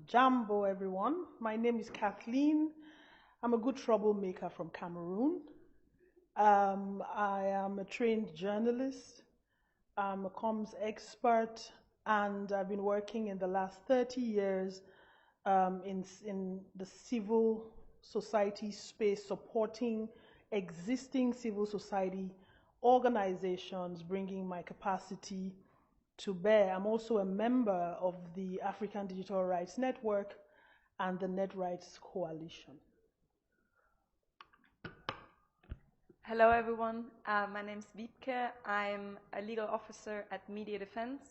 Jambo, everyone. My name is Kathleen. I'm a good troublemaker from Cameroon. I am a trained journalist. I'm a comms expert, and I've been working in the last 30 years in the civil society space, supporting existing civil society organizations, bringing my capacity to bear. I'm also a member of the African Digital Rights Network and the Net Rights Coalition. Hello, everyone. My name is Wiebke. I'm a legal officer at Media Defense.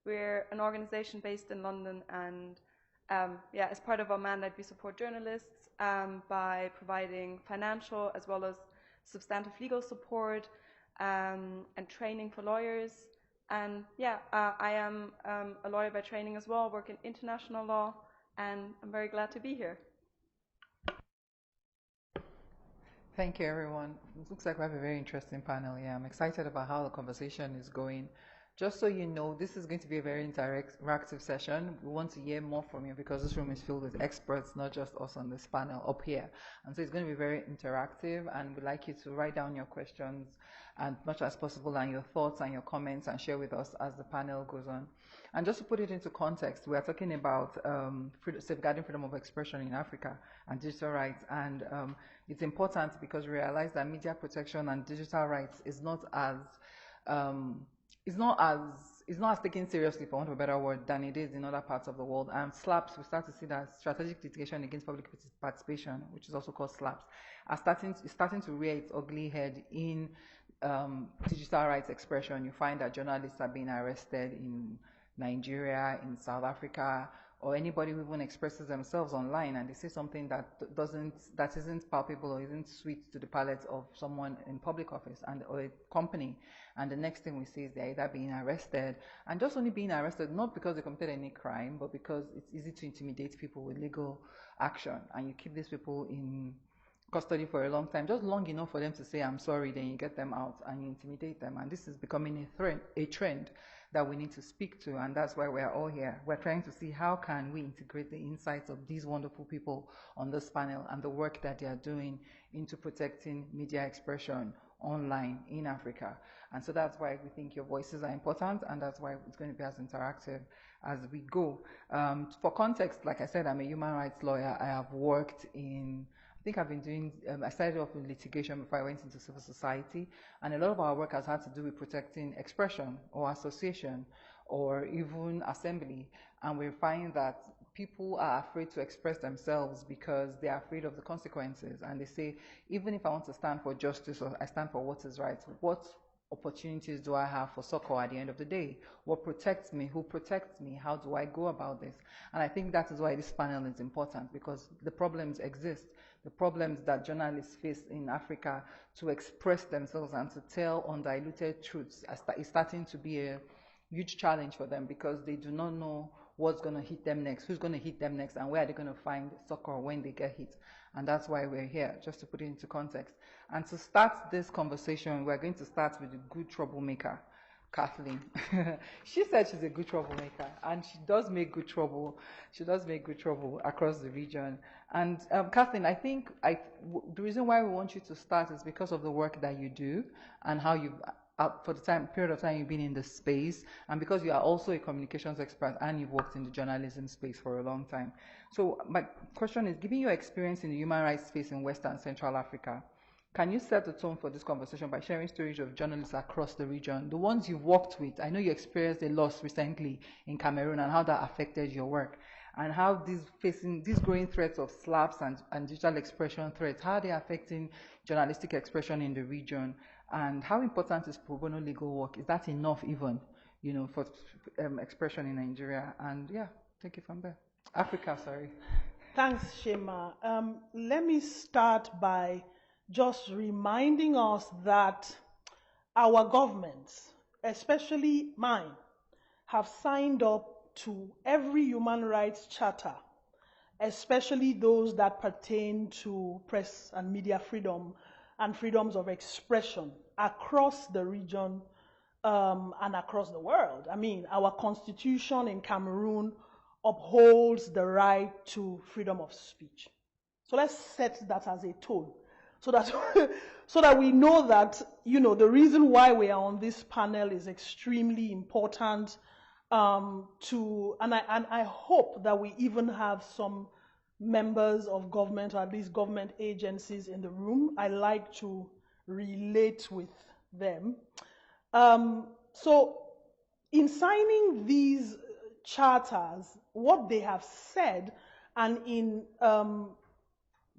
We're an organization based in London, and as part of our mandate, we support journalists by providing financial as well as substantive legal support and training for lawyers. And I am a lawyer by training as well, work in international law, and I'm very glad to be here. Thank you, everyone. It looks like we have a very interesting panel here. I'm excited about how the conversation is going. Just so you know, this is going to be a very interactive session. We want to hear more from you because this room is filled with experts, not just us on this panel up here. And so it's going to be very interactive, and we'd like you to write down your questions as much as possible and your thoughts and your comments and share with us as the panel goes on. And just to put it into context, we are talking about safeguarding freedom of expression in Africa and digital rights. And it's important because we realize that media protection and digital rights is not as taken seriously, for want of a better word, than it is in other parts of the world. And SLAPS, we start to see that strategic litigation against public participation, which is also called SLAPS, is starting to rear its ugly head in digital rights expression. You find that journalists are being arrested in Nigeria, in South Africa, or anybody who even expresses themselves online and they say something that isn't palpable or isn't sweet to the palate of someone in public office or a company, and the next thing we see is they're either being arrested, and just only being arrested not because they committed any crime, but because it's easy to intimidate people with legal action, and you keep these people in custody for a long time, just long enough for them to say I'm sorry, then you get them out and you intimidate them, and this is becoming a trend that we need to speak to, and that's why we're all here. We're trying to see how can we integrate the insights of these wonderful people on this panel and the work that they are doing into protecting media expression online in Africa. And so that's why we think your voices are important, and that's why it's going to be as interactive as we go. For context, like I said, I'm a human rights lawyer. I have worked in I started off with litigation before I went into civil society, and a lot of our work has had to do with protecting expression or association or even assembly, and we find that people are afraid to express themselves because they are afraid of the consequences, and they say, even if I want to stand for justice or I stand for what is right, what opportunities do I have for succor at the end of the day? What protects me? Who protects me? How do I go about this? And I think that is why this panel is important, because the problems exist. The problems that journalists face in Africa to express themselves and to tell undiluted truths is starting to be a huge challenge for them, because they do not know what's going to hit them next, who's going to hit them next, and where are they going to find succor when they get hit. And that's why we're here, just to put it into context. And to start this conversation, we're going to start with the good troublemaker, Kathleen. She said she's a good troublemaker, and she does make good trouble. She does make good trouble across the region. And Kathleen, I think the reason why we want you to start is because of the work that you do and how you've for the period of time you've been in the space, and because you are also a communications expert and you've worked in the journalism space for a long time. So my question is, given your experience in the human rights space in West and Central Africa, can you set the tone for this conversation by sharing stories of journalists across the region, the ones you've worked with? I know you experienced a loss recently in Cameroon and how that affected your work, and how these growing threats of SLAPS and digital expression threats, how they're affecting journalistic expression in the region, and how important is pro bono legal work? Is that enough even, for expression in Nigeria? And take it from there. Africa, sorry. Thanks, Shema. Let me start by just reminding us that our governments, especially mine, have signed up to every human rights charter, especially those that pertain to press and media freedom and freedoms of expression across the region and across the world. I mean, our constitution in Cameroon upholds the right to freedom of speech. So let's set that as a tone, so that so that we know that, you know, the reason why we are on this panel is extremely important. And I hope that we even have some members of government, or at least government agencies in the room. I like to relate with them. So in signing these charters, what they have said, and in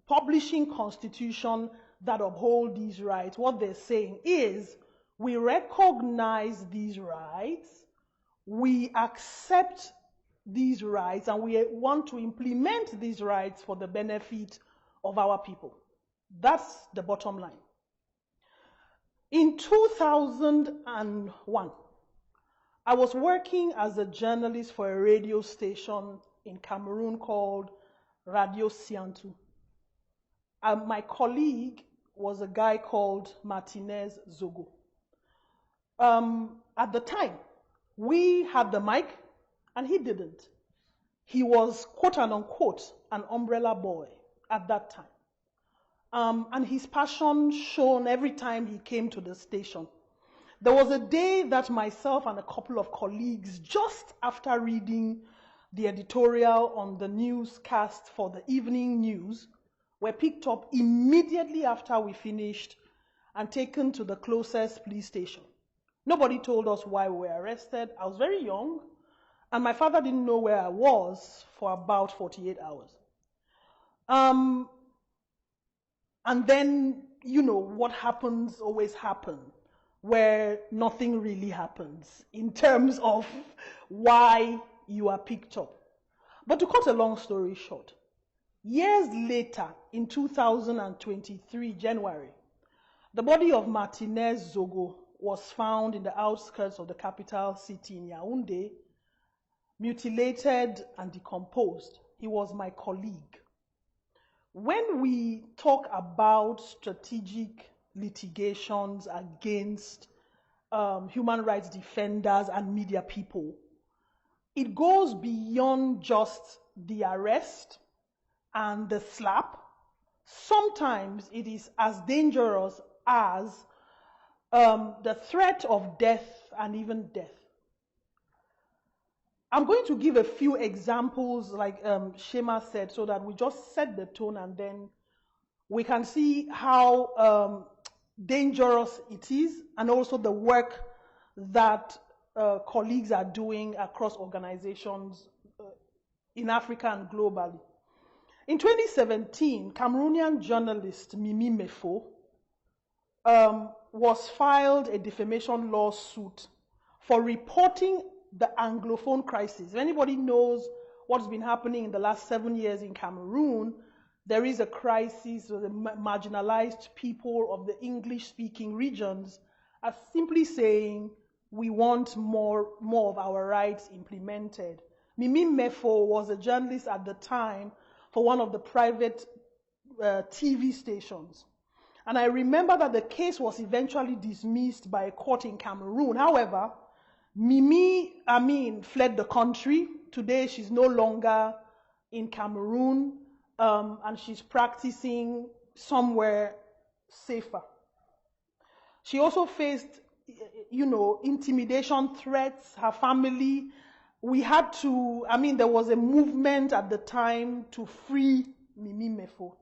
publishing constitution that uphold these rights, what they're saying is, we recognize these rights, we accept these rights, and we want to implement these rights for the benefit of our people. That's the bottom line. In 2001, I was working as a journalist for a radio station in Cameroon called Radio Siantu. My colleague was a guy called Martinez Zogo. At the time, we had the mic, and he didn't. He was, quote and unquote, an umbrella boy at that time. And his passion shone every time he came to the station. There was a day that myself and a couple of colleagues, just after reading the editorial on the newscast for the evening news, were picked up immediately after we finished and taken to the closest police station. Nobody told us why we were arrested. I was very young, and my father didn't know where I was for about 48 hours. And then, you know, what happens always happens, where nothing really happens in terms of why you are picked up. But to cut a long story short, years later, in 2023, January, the body of Martinez Zogo was found in the outskirts of the capital city in Yaoundé, mutilated and decomposed. He was my colleague. When we talk about strategic litigations against human rights defenders and media people, it goes beyond just the arrest and the slap. Sometimes it is as dangerous as the threat of death and even death. I'm going to give a few examples, like Shema said, so that we just set the tone, and then we can see how dangerous it is, and also the work that colleagues are doing across organizations in Africa and globally. In 2017, Cameroonian journalist Mimi Mefo was filed a defamation lawsuit for reporting the Anglophone crisis. If anybody knows what's been happening in the last 7 years in Cameroon, there is a crisis where the marginalized people of the English-speaking regions are simply saying, we want more of our rights implemented. Mimi Mefo was a journalist at the time for one of the private TV stations. And I remember that the case was eventually dismissed by a court in Cameroon. However, Mimi Amin fled the country. Today, she's no longer in Cameroon, and she's practicing somewhere safer. She also faced, you know, intimidation threats. Her family, we had to, there was a movement at the time to free Mimi Mefo.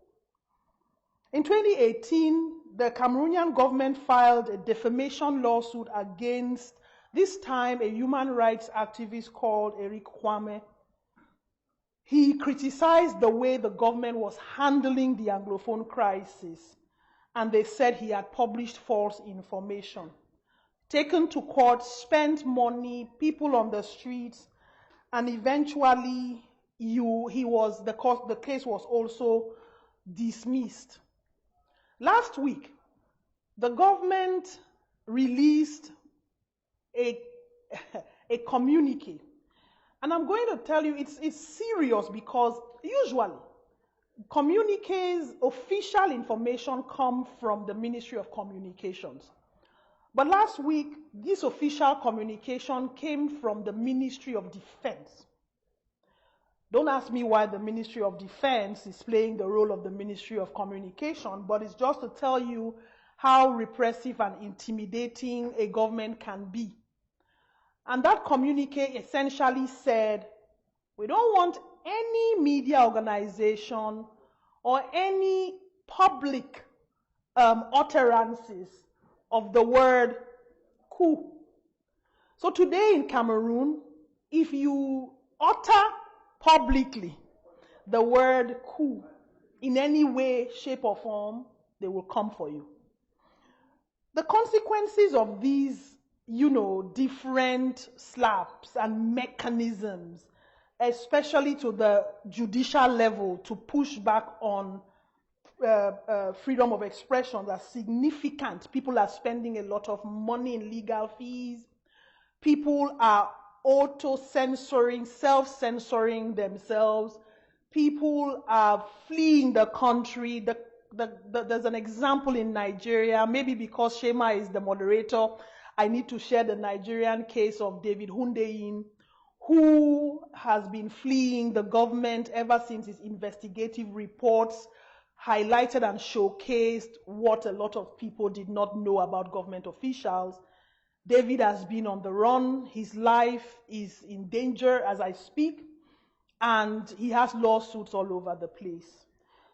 In 2018, the Cameroonian government filed a defamation lawsuit against, this time, a human rights activist called Eric Kwame. He criticized the way the government was handling the Anglophone crisis, and they said he had published false information. Taken to court, spent money, people on the streets, and eventually the case was also dismissed. Last week, the government released a communique. And I'm going to tell you, it's serious, because usually communiques, official information, come from the Ministry of Communications. But last week, this official communication came from the Ministry of Defense. Don't ask me why the Ministry of Defense is playing the role of the Ministry of Communication, but it's just to tell you how repressive and intimidating a government can be. And that communique essentially said, we don't want any media organization or any public utterances of the word coup. So today in Cameroon, if you utter publicly the word coup in any way, shape, or form, they will come for you. The consequences of these, different slaps and mechanisms, especially to the judicial level, to push back on freedom of expression, are significant. People are spending a lot of money in legal fees. People are auto-censoring, self-censoring themselves. People are fleeing the country. There's an example in Nigeria, maybe because Shema is the moderator, I need to share the Nigerian case of David Hundeyin, who has been fleeing the government ever since his investigative reports highlighted and showcased what a lot of people did not know about government officials. David has been on the run. His life is in danger as I speak, and he has lawsuits all over the place.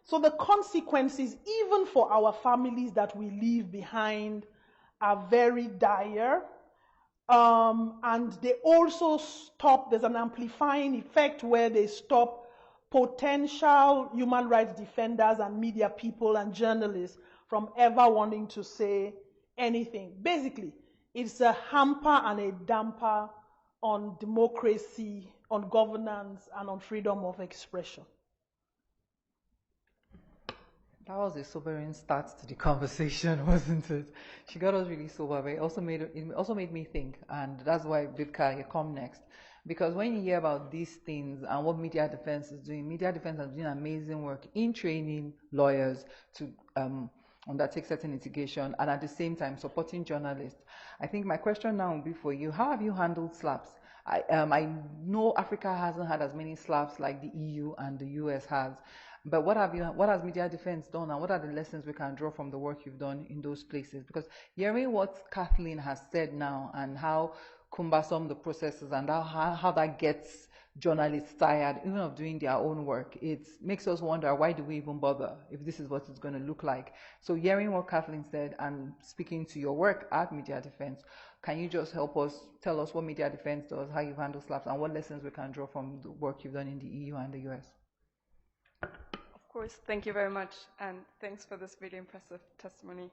So the consequences, even for our families that we leave behind, are very dire. And they also stop, there's an amplifying effect where they stop potential human rights defenders and media people and journalists from ever wanting to say anything. Basically, it's a hamper and a damper on democracy, on governance, and on freedom of expression. That was a sobering start to the conversation, wasn't it? She got us really sober, but it also made me think, and that's why, Bidka, you come next. Because when you hear about these things and what Media Defense is doing, Media Defense is doing amazing work in training lawyers to undertake certain litigation and at the same time supporting journalists. I think my question now will be for you, how have you handled slaps? I know Africa hasn't had as many slaps like the EU and the US has. But what has Media Defense done, and what are the lessons we can draw from the work you've done in those places? Because hearing what Kathleen has said now and how cumbersome the process is and how that gets journalists tired even of doing their own work, it makes us wonder, why do we even bother if this is what it's going to look like? So hearing what Kathleen said and speaking to your work at Media Defense, can you just help us, tell us what Media Defense does, how you handle slaps, and what lessons we can draw from the work you've done in the EU and the US? Of course, thank you very much, and thanks for this really impressive testimony.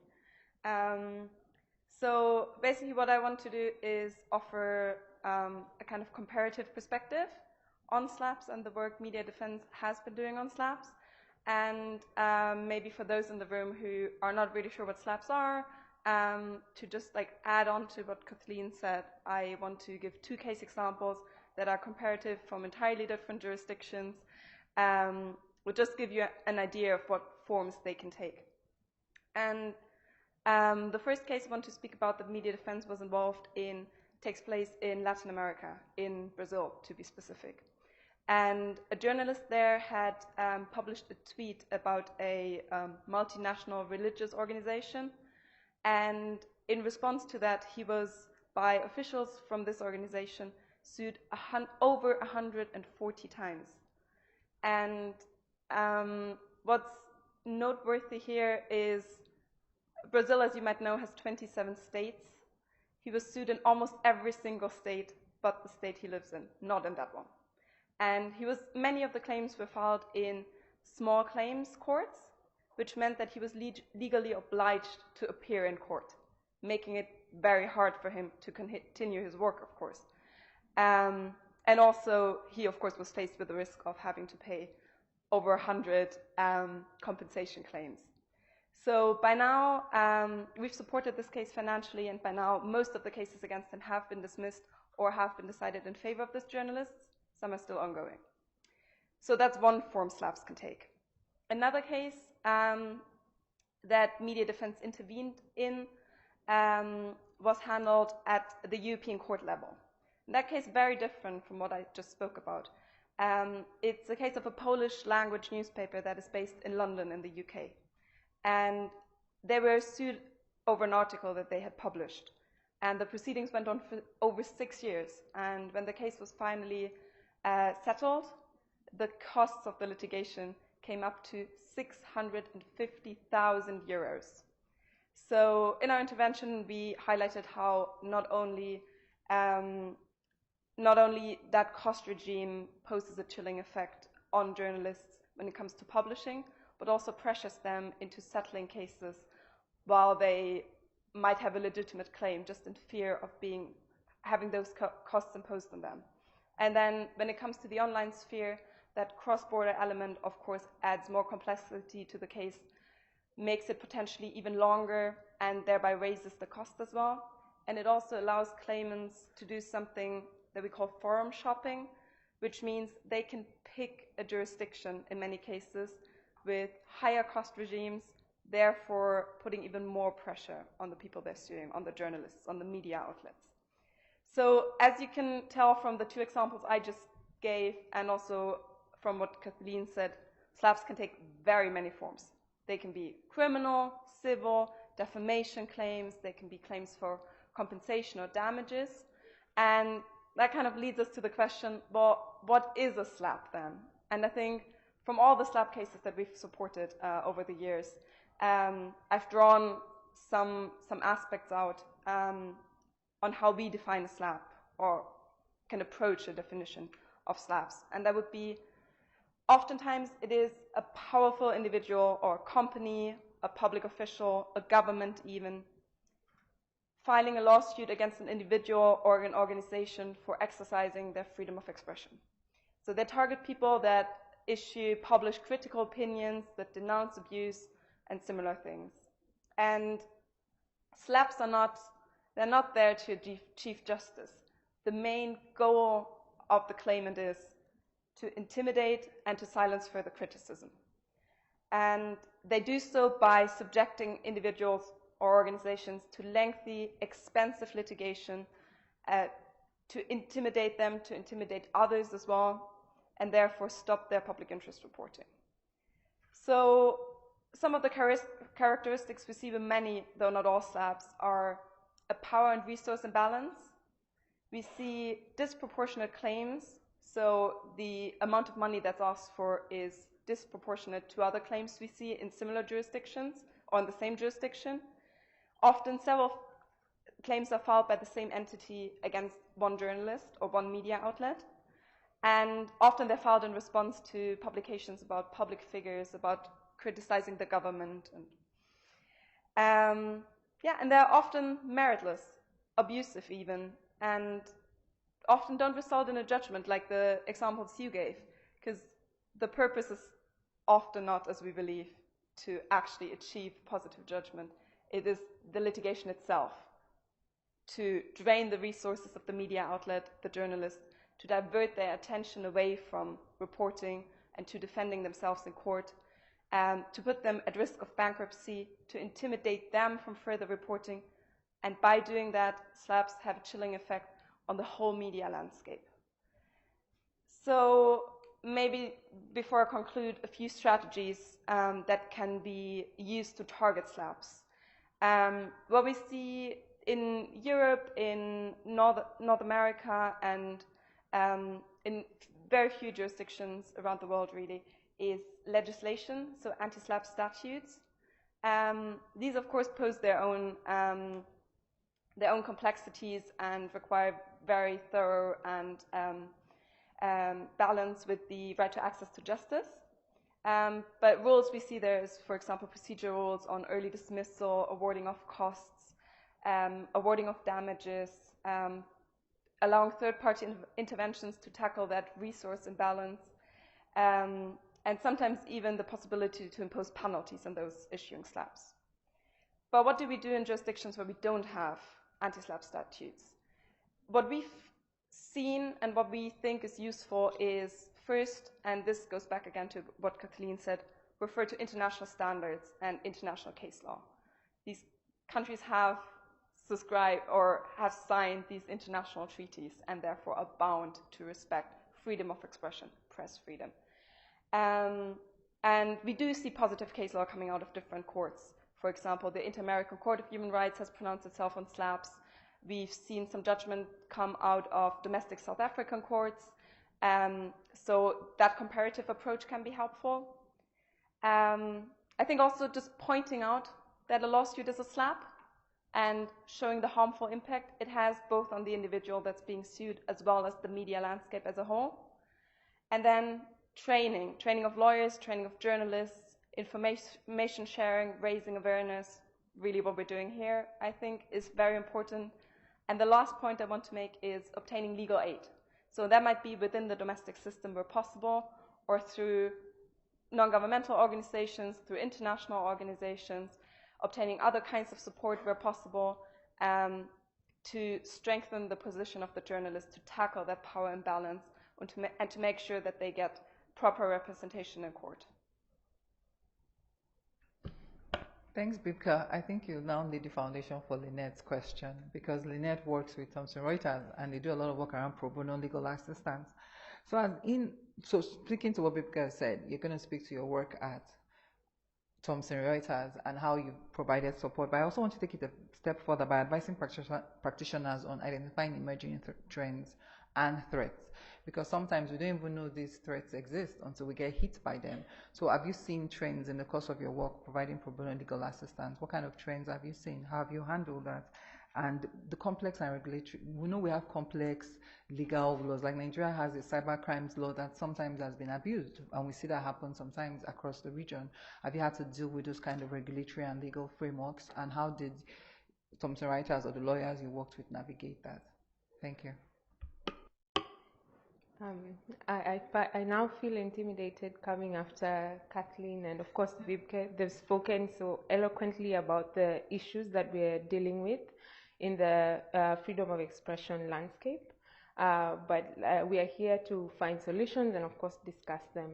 So basically what I want to do is offer a kind of comparative perspective on slaps and the work Media Defense has been doing on slaps. And maybe for those in the room who are not really sure what slaps are, to just add on to what Kathleen said, I want to give 2 case examples that are comparative from entirely different jurisdictions. Will just give you an idea of what forms they can take. And the first case I want to speak about that Media Defense was involved in takes place in Latin America, in Brazil to be specific. And a journalist there had published a tweet about a multinational religious organization. And in response to that, he was, by officials from this organization, sued over 140 times. And what's noteworthy here is Brazil, as you might know, has 27 states. He was sued in almost every single state but the state he lives in, not in that one. And many of the claims were filed in small claims courts, which meant that he was legally obliged to appear in court, making it very hard for him to continue his work, of course. And also, he, of course, was faced with the risk of having to pay over 100 compensation claims. So by now, we've supported this case financially, and by now, most of the cases against him have been dismissed or have been decided in favor of this journalist. Some are still ongoing. So that's one form slaps can take. Another case that Media Defense intervened in was handled at the European Court level. In that case, very different from what I just spoke about. It's a case of a Polish language newspaper that is based in London in the UK. And they were sued over an article that they had published. And the proceedings went on for over 6 years. And when the case was finally settled, the costs of the litigation came up to 650,000 euros. So in our intervention, we highlighted how not only that cost regime poses a chilling effect on journalists when it comes to publishing, but also pressures them into settling cases while they might have a legitimate claim, just in fear of having those costs imposed on them. And then when it comes to the online sphere, that cross-border element, of course, adds more complexity to the case, makes it potentially even longer, and thereby raises the cost as well. And it also allows claimants to do something that we call forum shopping, which means they can pick a jurisdiction in many cases with higher cost regimes, therefore putting even more pressure on the people they're suing, on the journalists, on the media outlets. So as you can tell from the two examples I just gave, and also from what Kathleen said, SLAPPs can take very many forms. They can be criminal, civil, defamation claims, they can be claims for compensation or damages. And that kind of leads us to the question, well, what is a SLAPP then? And I think from all the SLAPP cases that we've supported over the years, I've drawn some aspects out on how we define a SLAPP or can approach a definition of SLAPPs. And that would be, oftentimes it is a powerful individual or company, a public official, a government even, filing a lawsuit against an individual or an organization for exercising their freedom of expression. So they target people that publish critical opinions, that denounce abuse, and similar things. And SLAPPs they're not there to achieve justice. The main goal of the claimant is to intimidate and to silence further criticism. And they do so by subjecting individuals or organizations to lengthy, expensive litigation, to intimidate them, to intimidate others as well, and therefore stop their public interest reporting. So some of the characteristics we see with many, though not all SLAPPs, are a power and resource imbalance. We see disproportionate claims, so the amount of money that's asked for is disproportionate to other claims we see in similar jurisdictions or in the same jurisdiction. Often several claims are filed by the same entity against one journalist or one media outlet, and often they're filed in response to publications about public figures, about criticizing the government. And they're often meritless, abusive even, and often don't result in a judgment like the examples you gave, because the purpose is often not, as we believe, to actually achieve positive judgment. It is the litigation itself, to drain the resources of the media outlet, the journalist, to divert their attention away from reporting and to defending themselves in court, to put them at risk of bankruptcy, to intimidate them from further reporting, and by doing that, SLAPPs have a chilling effect on the whole media landscape. So maybe before I conclude, a few strategies that can be used to target SLAPPs. What we see in Europe, in North America, and in very few jurisdictions around the world really, is legislation, so anti-SLAPP statutes. These of course pose their own complexities and require very thorough and balance with the right to access to justice. But rules we see there is, for example, procedural rules on early dismissal, awarding of costs, awarding of damages, allowing third-party interventions to tackle that resource imbalance, and sometimes even the possibility to impose penalties on those issuing SLAPPs. But what do we do in jurisdictions where we don't have anti-SLAPP statutes? What we've seen and what we think is useful is first, and this goes back again to what Kathleen said, refer to international standards and international case law. These countries have subscribed or have signed these international treaties and therefore are bound to respect freedom of expression, press freedom. And we do see positive case law coming out of different courts. For example, the Inter-American Court of Human Rights has pronounced itself on SLAPS. We've seen some judgment come out of domestic South African courts. So that comparative approach can be helpful. I think also just pointing out that a lawsuit is a SLAP and showing the harmful impact it has both on the individual that's being sued as well as the media landscape as a whole. And then training of lawyers, training of journalists, information sharing, raising awareness, really what we're doing here, I think is very important. And the last point I want to make is obtaining legal aid. So that might be within the domestic system where possible, or through non-governmental organizations, through international organizations, obtaining other kinds of support where possible, to strengthen the position of the journalists, to tackle that power imbalance, and to make sure that they get proper representation in court. Thanks, Bibka. I think you now need the foundation for Lynette's question, because Lynette works with Thomson Reuters and they do a lot of work around pro bono legal assistance. So speaking to what Bibka said, you're going to speak to your work at Thomson Reuters and how you provided support. But I also want to take it a step further by advising practitioners on identifying emerging trends and threats, because sometimes we don't even know these threats exist until we get hit by them. So have you seen trends in the course of your work providing pro bono legal assistance? What kind of trends have you seen? How have you handled that? And the complex and regulatory, we know we have complex legal laws, like Nigeria has a cyber crimes law that sometimes has been abused, and we see that happen sometimes across the region. Have you had to deal with those kind of regulatory and legal frameworks, and how did Thomson Reuters or the lawyers you worked with navigate that? Thank you. I now feel intimidated coming after Kathleen and of course Vibke. They've spoken so eloquently about the issues that we're dealing with in the freedom of expression landscape. But we are here to find solutions and of course discuss them.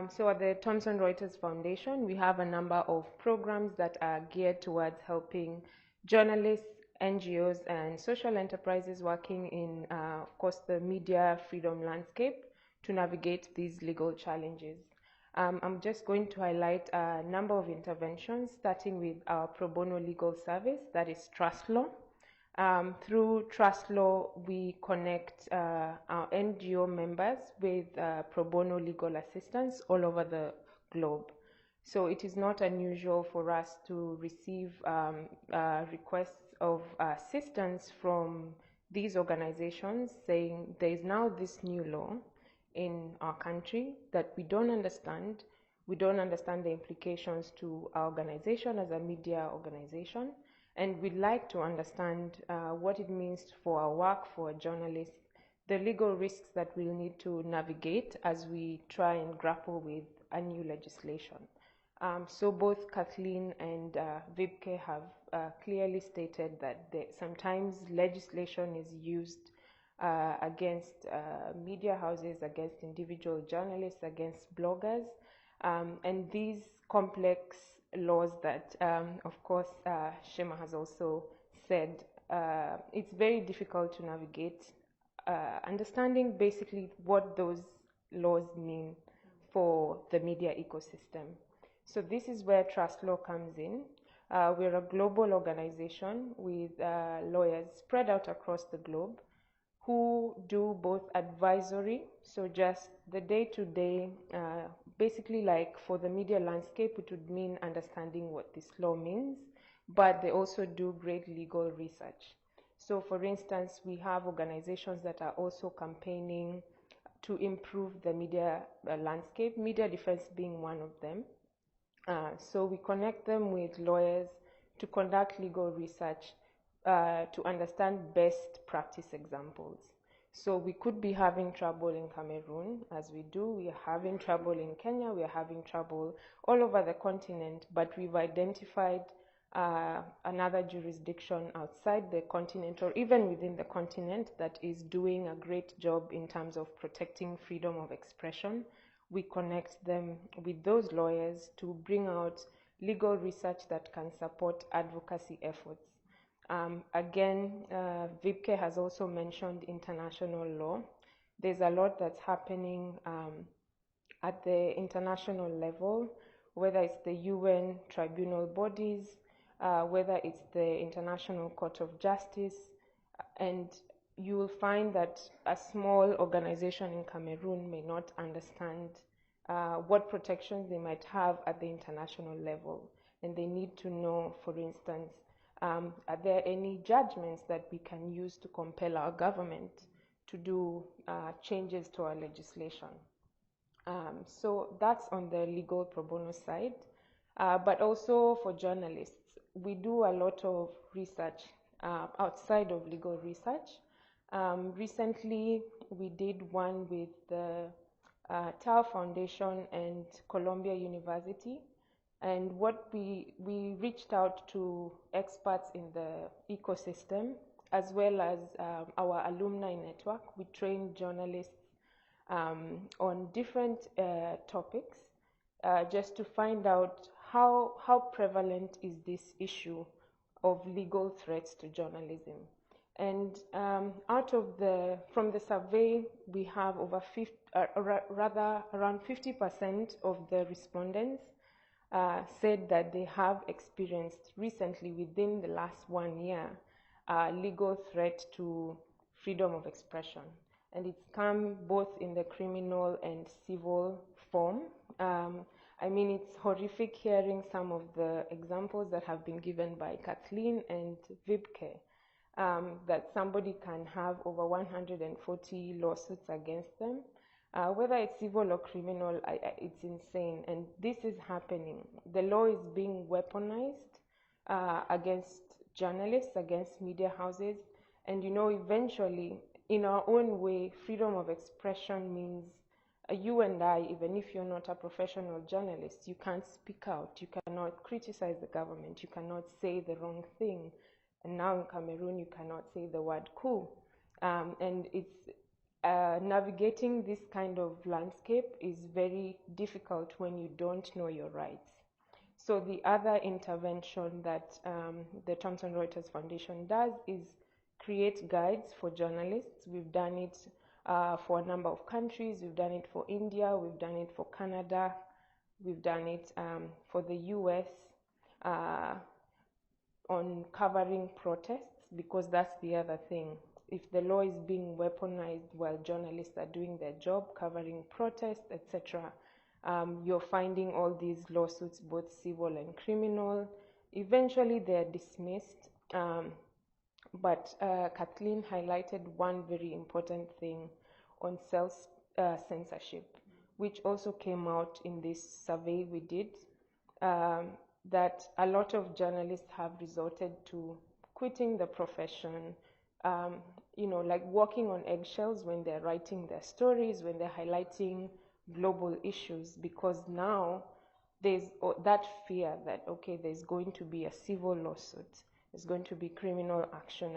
So at the Thomson Reuters Foundation, we have a number of programs that are geared towards helping journalists, NGOs and social enterprises working in, of course, the media freedom landscape to navigate these legal challenges. I'm just going to highlight a number of interventions, starting with our pro bono legal service, that is Trust Law. Through Trust Law, we connect our NGO members with pro bono legal assistance all over the globe. So it is not unusual for us to receive requests of assistance from these organizations saying there is now this new law in our country that we don't understand. We don't understand the implications to our organization as a media organization, and we'd like to understand what it means for our work, for journalists, the legal risks that we'll need to navigate as we try and grapple with a new legislation. So both Kathleen and Vibke have clearly stated that sometimes legislation is used against media houses, against individual journalists, against bloggers, and these complex laws that, of course, Shema has also said, it's very difficult to navigate, understanding basically what those laws mean for the media ecosystem. So this is where Trust Law comes in. We're a global organization with lawyers spread out across the globe who do both advisory, so just the day-to-day, basically like for the media landscape, it would mean understanding what this law means, but they also do great legal research. So for instance, we have organizations that are also campaigning to improve the media landscape, media defense being one of them. So we connect them with lawyers to conduct legal research to understand best practice examples. So we could be having trouble in Cameroon, as we do. We are having trouble in Kenya. We are having trouble all over the continent, but we've identified another jurisdiction outside the continent or even within the continent that is doing a great job in terms of protecting freedom of expression. We connect them with those lawyers to bring out legal research that can support advocacy efforts. Again, Vibke has also mentioned international law. there's a lot that's happening at the international level, whether it's the UN tribunal bodies, whether it's the International Court of Justice, and you will find that a small organization in Cameroon may not understand what protections they might have at the international level. And they need to know, for instance, are there any judgments that we can use to compel our government to do changes to our legislation? So that's on the legal pro bono side. But also for journalists, we do a lot of research outside of legal research. Recently, we did one with the Tao Foundation and Columbia University. And what we reached out to experts in the ecosystem, as well as our alumni network. We trained journalists on different topics just to find out how prevalent is this issue of legal threats to journalism. And from the survey, we have around 50% of the respondents said that they have experienced recently, within the last 1 year, legal threat to freedom of expression. And it's come both in the criminal and civil form. I mean, it's horrific hearing some of the examples that have been given by Kathleen and Vibke, that somebody can have over 140 lawsuits against them. Whether it's civil or criminal, it's insane. And this is happening. The law is being weaponized against journalists, against media houses. And, eventually, in our own way, freedom of expression means you and I, even if you're not a professional journalist, you can't speak out. You cannot criticize the government. You cannot say the wrong thing. And now in Cameroon, you cannot say the word coup. And it's navigating this kind of landscape is very difficult when you don't know your rights. So the other intervention that the Thomson Reuters Foundation does is create guides for journalists. We've done it for a number of countries. We've done it for India. We've done it for Canada. We've done it for the US on covering protests, because that's the other thing. If the law is being weaponized while journalists are doing their job, covering protests, etc., you're finding all these lawsuits, both civil and criminal. Eventually, they're dismissed. But Kathleen highlighted one very important thing on self-censorship, which also came out in this survey we did, that a lot of journalists have resorted to quitting the profession, like walking on eggshells when they're writing their stories, when they're highlighting global issues, because now there's that fear that, okay, there's going to be a civil lawsuit, there's going to be criminal action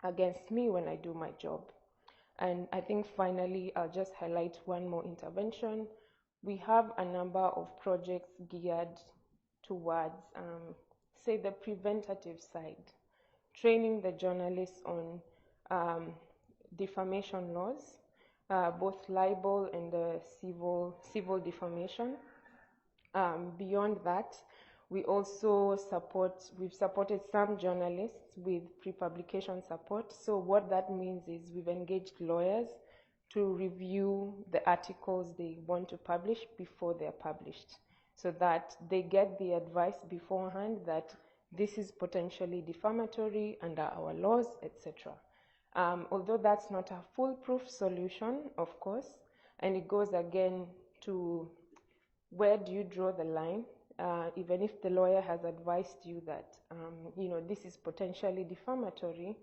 against me when I do my job. And I think finally, I'll just highlight one more intervention. We have a number of projects geared towards, say, the preventative side, training the journalists on defamation laws, both libel and the civil defamation. Beyond that, we've supported some journalists with pre-publication support. So what that means is we've engaged lawyers to review the articles they want to publish before they're published, so that they get the advice beforehand that this is potentially defamatory under our laws, etc. Although that's not a foolproof solution, of course, and it goes again to where do you draw the line? Even if the lawyer has advised you that, this is potentially defamatory,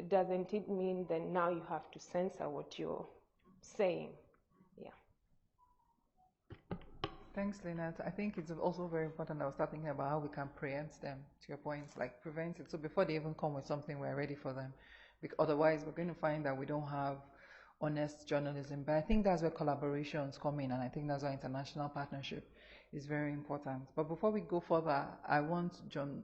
doesn't it mean that now you have to censor what you're saying? Yeah. Thanks, Lynette. I think it's also very important that we start thinking about how we can preempt them, to your point, like prevent it. So before they even come with something, we're ready for them. Because otherwise, we're going to find that we don't have honest journalism. But I think that's where collaborations come in, and I think that's why international partnership is very important. But before we go further, I want John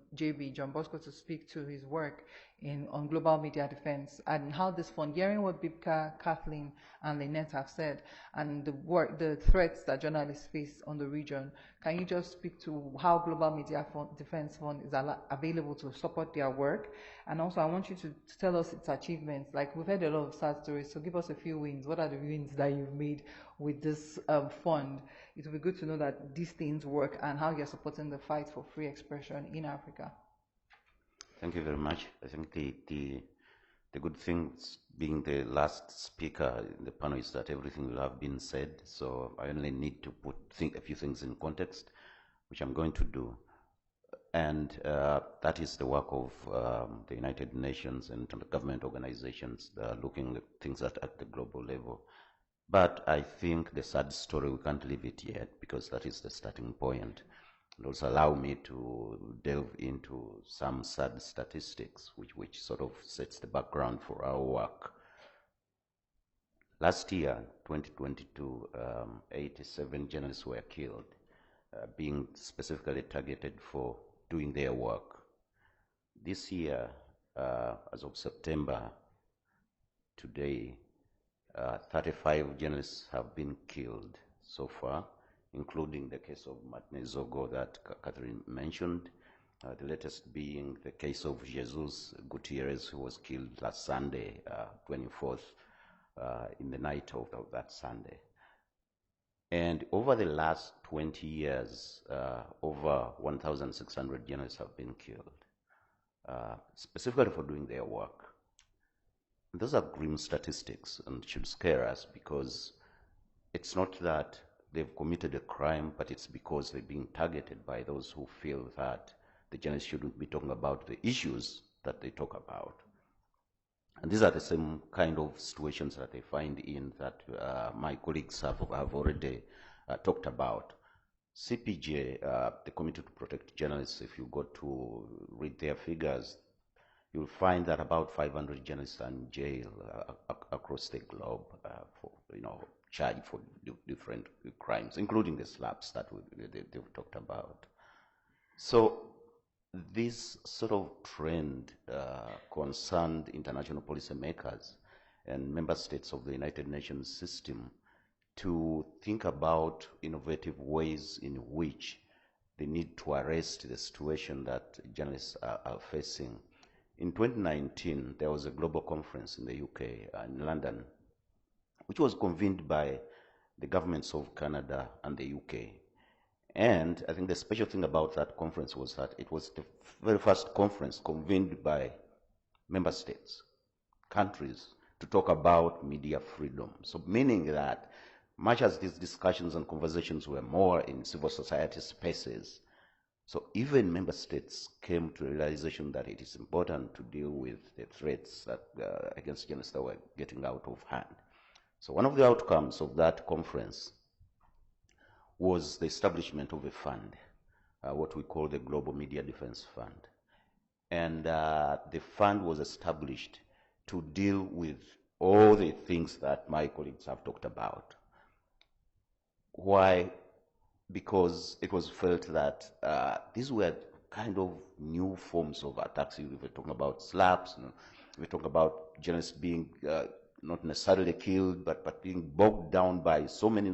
Bosco to speak to his work on global media defense, and how this fund, hearing what Bibka, Kathleen, and Lynette have said, and the threats that journalists face on the region. Can you just speak to how Global Media Defense Fund is available to support their work? And also, I want you to tell us its achievements. Like, we've heard a lot of sad stories, so give us a few wins. What are the wins that you've made with this fund? It would be good to know that these things work and how you're supporting the fight for free expression in Africa. Thank you very much. I think the good thing, being the last speaker in the panel, is that everything will have been said. So I only need to put a few things in context, which I'm going to do. And that is the work of the United Nations and the government organizations that are looking at things at the global level. But I think the sad story, we can't leave it yet, because that is the starting point. And also allow me to delve into some sad statistics, which sort of sets the background for our work. Last year, 2022, 87 journalists were killed, being specifically targeted for doing their work. This year, as of September, today, 35 journalists have been killed so far, including the case of Martinez Zogo that Catherine mentioned, the latest being the case of Jesus Gutierrez, who was killed last Sunday, 24th, in the night of that Sunday. And over the last 20 years, over 1,600 journalists have been killed, specifically for doing their work. And those are grim statistics and should scare us, because it's not that they've committed a crime, but it's because they're being targeted by those who feel that the journalists shouldn't be talking about the issues that they talk about. And these are the same kind of situations that they find in that my colleagues have already talked about. CPJ, the Committee to Protect Journalists, if you go to read their figures, you'll find that about 500 journalists are in jail across the globe for, charged for different crimes, including the slaps that they've talked about. So this sort of trend concerned international policymakers and member states of the United Nations system to think about innovative ways in which they need to arrest the situation that journalists are facing. In 2019, there was a global conference in the UK, in London, which was convened by the governments of Canada and the UK. And I think the special thing about that conference was that it was the very first conference convened by member states, countries, to talk about media freedom. So meaning that much as these discussions and conversations were more in civil society spaces, so even member states came to the realization that it is important to deal with the threats that against journalists that were getting out of hand. So one of the outcomes of that conference was the establishment of a fund, what we call the Global Media Defense Fund. And the fund was established to deal with all the things that my colleagues have talked about. Why? Because it was felt that these were kind of new forms of attacks. We were talking about slaps, we were talking about journalists being not necessarily killed, but being bogged down by so many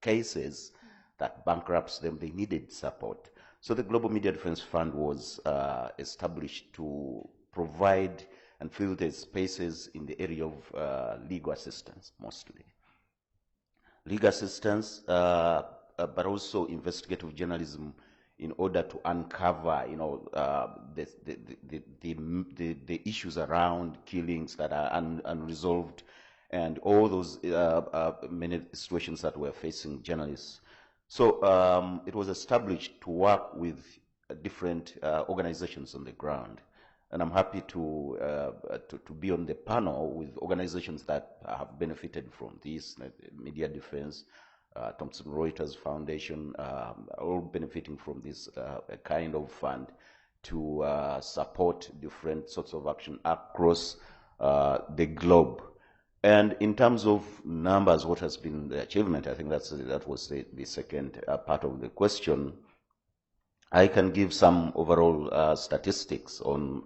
cases that bankrupts them. They needed support. So the Global Media Defense Fund was established to provide and fill the spaces in the area of legal assistance, mostly. Legal assistance, but also investigative journalism, in order to uncover, the issues around killings that are unresolved, and all those many situations that we're facing journalists. So it was established to work with different organizations on the ground, and I'm happy to be on the panel with organizations that have benefited from this, like Media Defense, Thomson Reuters Foundation, all benefiting from this kind of fund to support different sorts of action across the globe. And in terms of numbers, what has been the achievement? I think that was the second part of the question. I can give some overall statistics on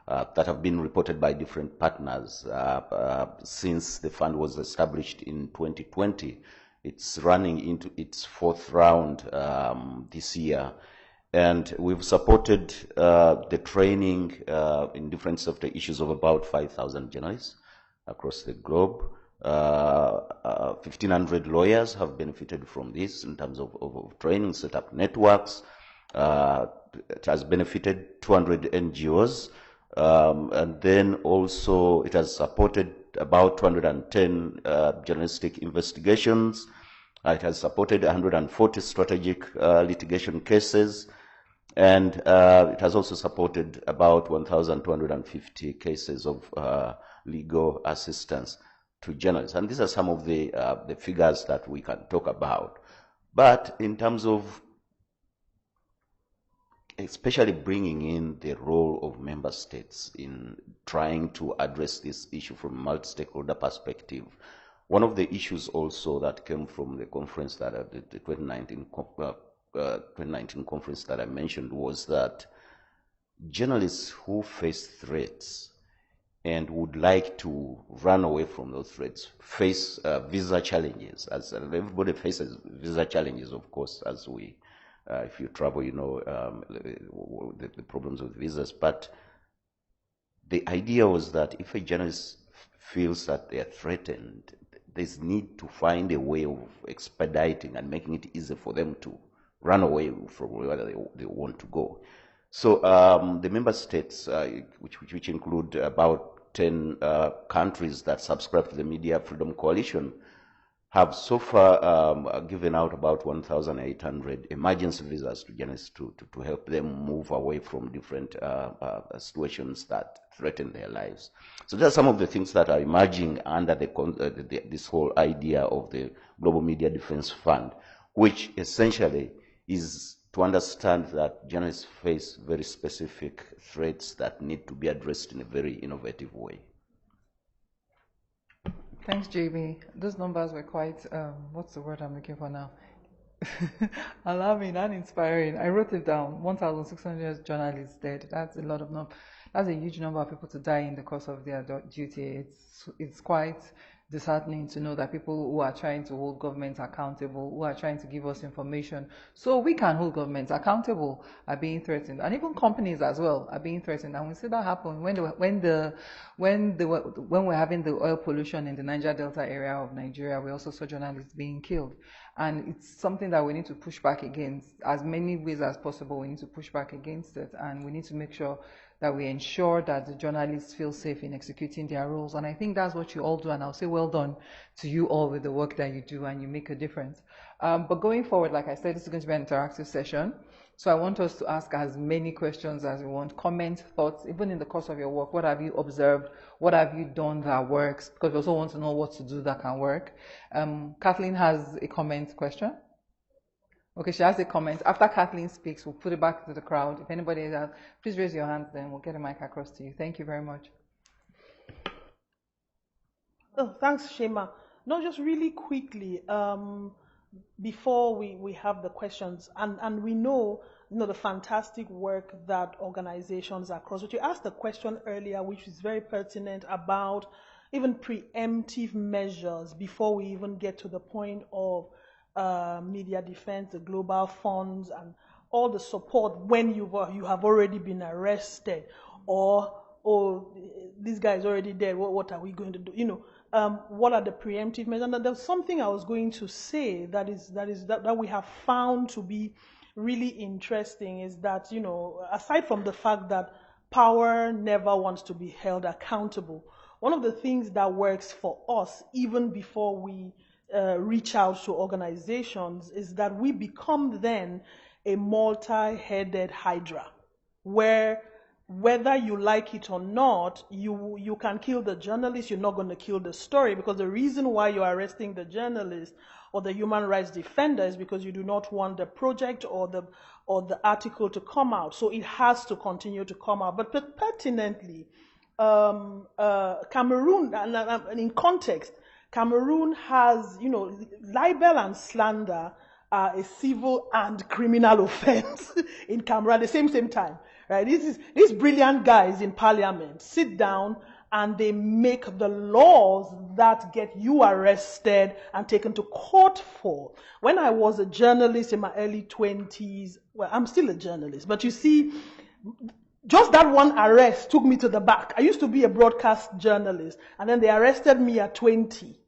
that have been reported by different partners since the fund was established in 2020. It's running into its fourth round this year. And we've supported the training in different sector issues of about 5,000 journalists across the globe. 1,500 lawyers have benefited from this in terms of training, set up networks. It has benefited 200 NGOs. And then also it has supported about 210 journalistic investigations. It has supported 140 strategic litigation cases. And it has also supported about 1,250 cases of legal assistance to journalists. And these are some of the figures that we can talk about. But in terms of especially bringing in the role of member states in trying to address this issue from a multi-stakeholder perspective, one of the issues also that came from the conference that the 2019 conference that I mentioned was that journalists who face threats and would like to run away from those threats face visa challenges. As everybody faces visa challenges, of course, as we, if you travel, you know the problems with visas. But the idea was that if a journalist feels that they are threatened, there's need to find a way of expediting and making it easy for them to run away from where they want to go. So the member states, which include about 10 countries that subscribe to the Media Freedom Coalition, have so far given out about 1,800 emergency visas to journalists to help them move away from different situations that threaten their lives. So these are some of the things that are emerging under this whole idea of the Global Media Defense Fund, which essentially is to understand that journalists face very specific threats that need to be addressed in a very innovative way. Thanks, JB. Those numbers were quite, what's the word I'm looking for now? Alarming and inspiring. I wrote it down, 1,600 journalists dead. That's a lot of numbers. That's a huge number of people to die in the course of their duty. It's quite disheartening to know that people who are trying to hold governments accountable, who are trying to give us information so we can hold governments accountable, are being threatened, and even companies as well are being threatened. And we see that happen when we're having the oil pollution in the Niger Delta area of Nigeria. We also saw journalists being killed, and it's something that we need to push back against. As many ways as possible, we need to push back against it, and we need to make sure that we ensure that the journalists feel safe in executing their roles. And I think that's what you all do, and I'll say well done to you all with the work that you do, and you make a difference. But going forward, like I said, this is going to be an interactive session. So I want us to ask as many questions as we want, comments, thoughts, even in the course of your work. What have you observed? What have you done that works? Because we also want to know what to do that can work. Kathleen has a comment question. Okay, she has a comment. After Kathleen speaks, we'll put it back to the crowd. If anybody has, please raise your hands, then we'll get a mic across to you. Thank you very much. Oh, thanks, Shema. No, just really quickly, before we have the questions, and we know the fantastic work that organizations across, but you asked a question earlier, which is very pertinent, about even preemptive measures before we even get to the point of media defense, the global funds, and all the support when you have already been arrested, or this guy is already dead. What are we going to do? What are the preemptive measures? And there's something I was going to say that we have found to be really interesting is that aside from the fact that power never wants to be held accountable, one of the things that works for us even before we reach out to organizations is that we become then a multi-headed hydra, where whether you like it or not, you can kill the journalist, you're not going to kill the story, because the reason why you're arresting the journalist or the human rights defender is because you do not want the project or the article to come out. So it has to continue to come out. But pertinently, Cameroon, and in context, Cameroon has, libel and slander are a civil and criminal offense in Cameroon at the same time. Right? These brilliant guys in parliament sit down and they make the laws that get you arrested and taken to court for. When I was a journalist in my early 20s, well, I'm still a journalist, but you see, just that one arrest took me to the back. I used to be a broadcast journalist, and then they arrested me at 20.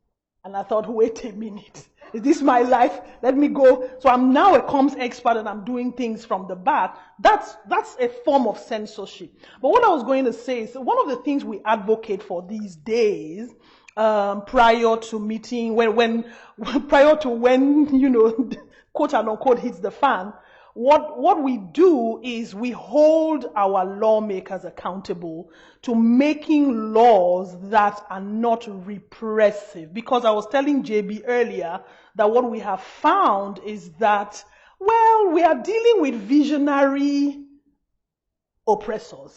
And I thought, wait a minute, is this my life? Let me go. So I'm now a comms expert and I'm doing things from the back. That's a form of censorship. But what I was going to say is one of the things we advocate for these days, prior to meeting, prior to when, you know, quote unquote hits the fan, what we do is we hold our lawmakers accountable to making laws that are not repressive. Because I was telling JB earlier that what we have found is that, well, we are dealing with visionary oppressors.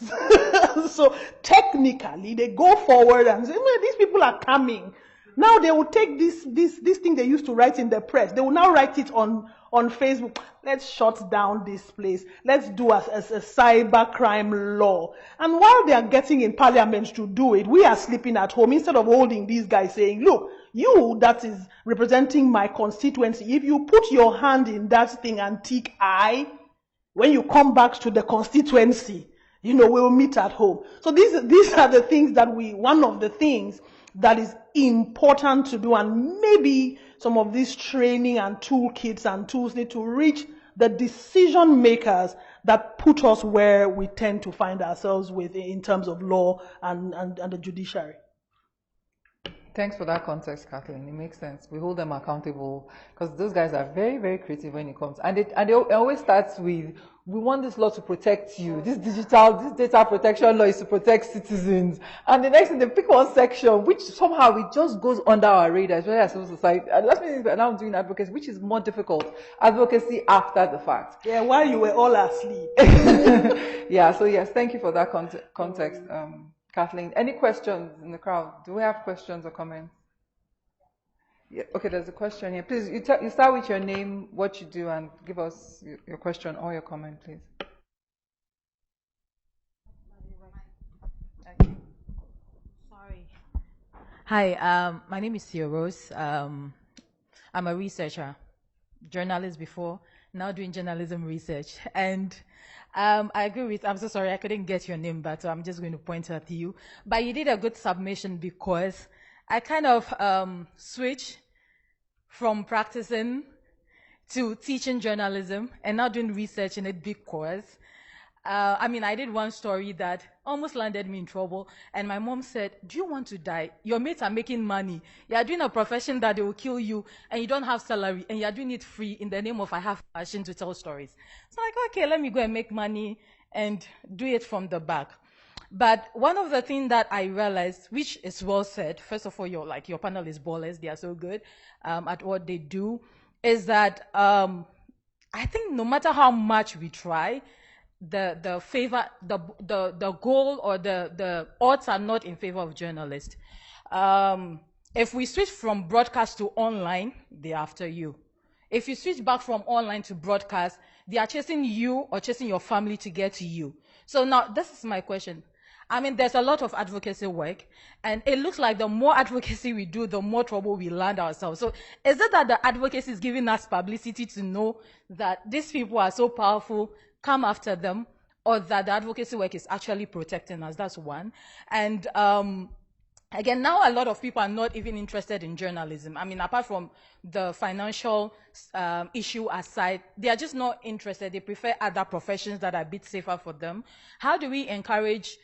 So technically, they go forward and say, well, these people are coming. Now they will take this thing they used to write in the press. They will now write it on Facebook. Let's shut down this place. Let's do a cyber crime law. And while they are getting in parliament to do it, we are sleeping at home instead of holding these guys saying, look, you that is representing my constituency, if you put your hand in that thing and tick I, when you come back to the constituency, you know, we'll meet at home. So these are the things that one of the things that is important to do, and maybe some of these training and toolkits and tools need to reach the decision makers that put us where we tend to find ourselves with in terms of law and the judiciary. Thanks for that context, Kathleen. It makes sense. We hold them accountable because those guys are very, very creative when it comes. And it always starts with, we want this law to protect you. This data protection law is to protect citizens. And the next thing, they pick one section, which somehow it just goes under our radar, especially as civil society. And that's me now doing advocacy, which is more difficult. Advocacy after the fact. Yeah, while you were all asleep. Yeah, so yes, thank you for that context. Kathleen, any questions in the crowd? Do we have questions or comments? Yeah, okay, there's a question here. Please, you start with your name, what you do, and give us your question or your comment, please. Sorry. Hi, my name is Sia Rose. I'm a researcher, journalist before, now doing journalism research. And I agree with, I'm so sorry, I couldn't get your name, but I'm just going to point at you. But you did a good submission because I kind of switched from practicing to teaching journalism and now doing research in it because, I mean, I did one story that almost landed me in trouble. And my mom said, do you want to die? Your mates are making money. You are doing a profession that they will kill you and you don't have salary and you are doing it free in the name of I have passion to tell stories. So I'm like, okay, let me go and make money and do it from the back. But one of the things that I realized, which is well said, first of all, your panel is ballers. They are so good at what they do, is that I think no matter how much we try, the goal or the odds are not in favor of journalists. If we switch from broadcast to online, they're after you. If you switch back from online to broadcast, they are chasing you or chasing your family to get to you. So now, this is my question. I mean, there's a lot of advocacy work, and it looks like the more advocacy we do, the more trouble we land ourselves. So is it that the advocacy is giving us publicity to know that these people are so powerful, come after them, or that the advocacy work is actually protecting us? That's one. And again, now a lot of people are not even interested in journalism. I mean, apart from the financial issue aside, they are just not interested. They prefer other professions that are a bit safer for them. How do we encourage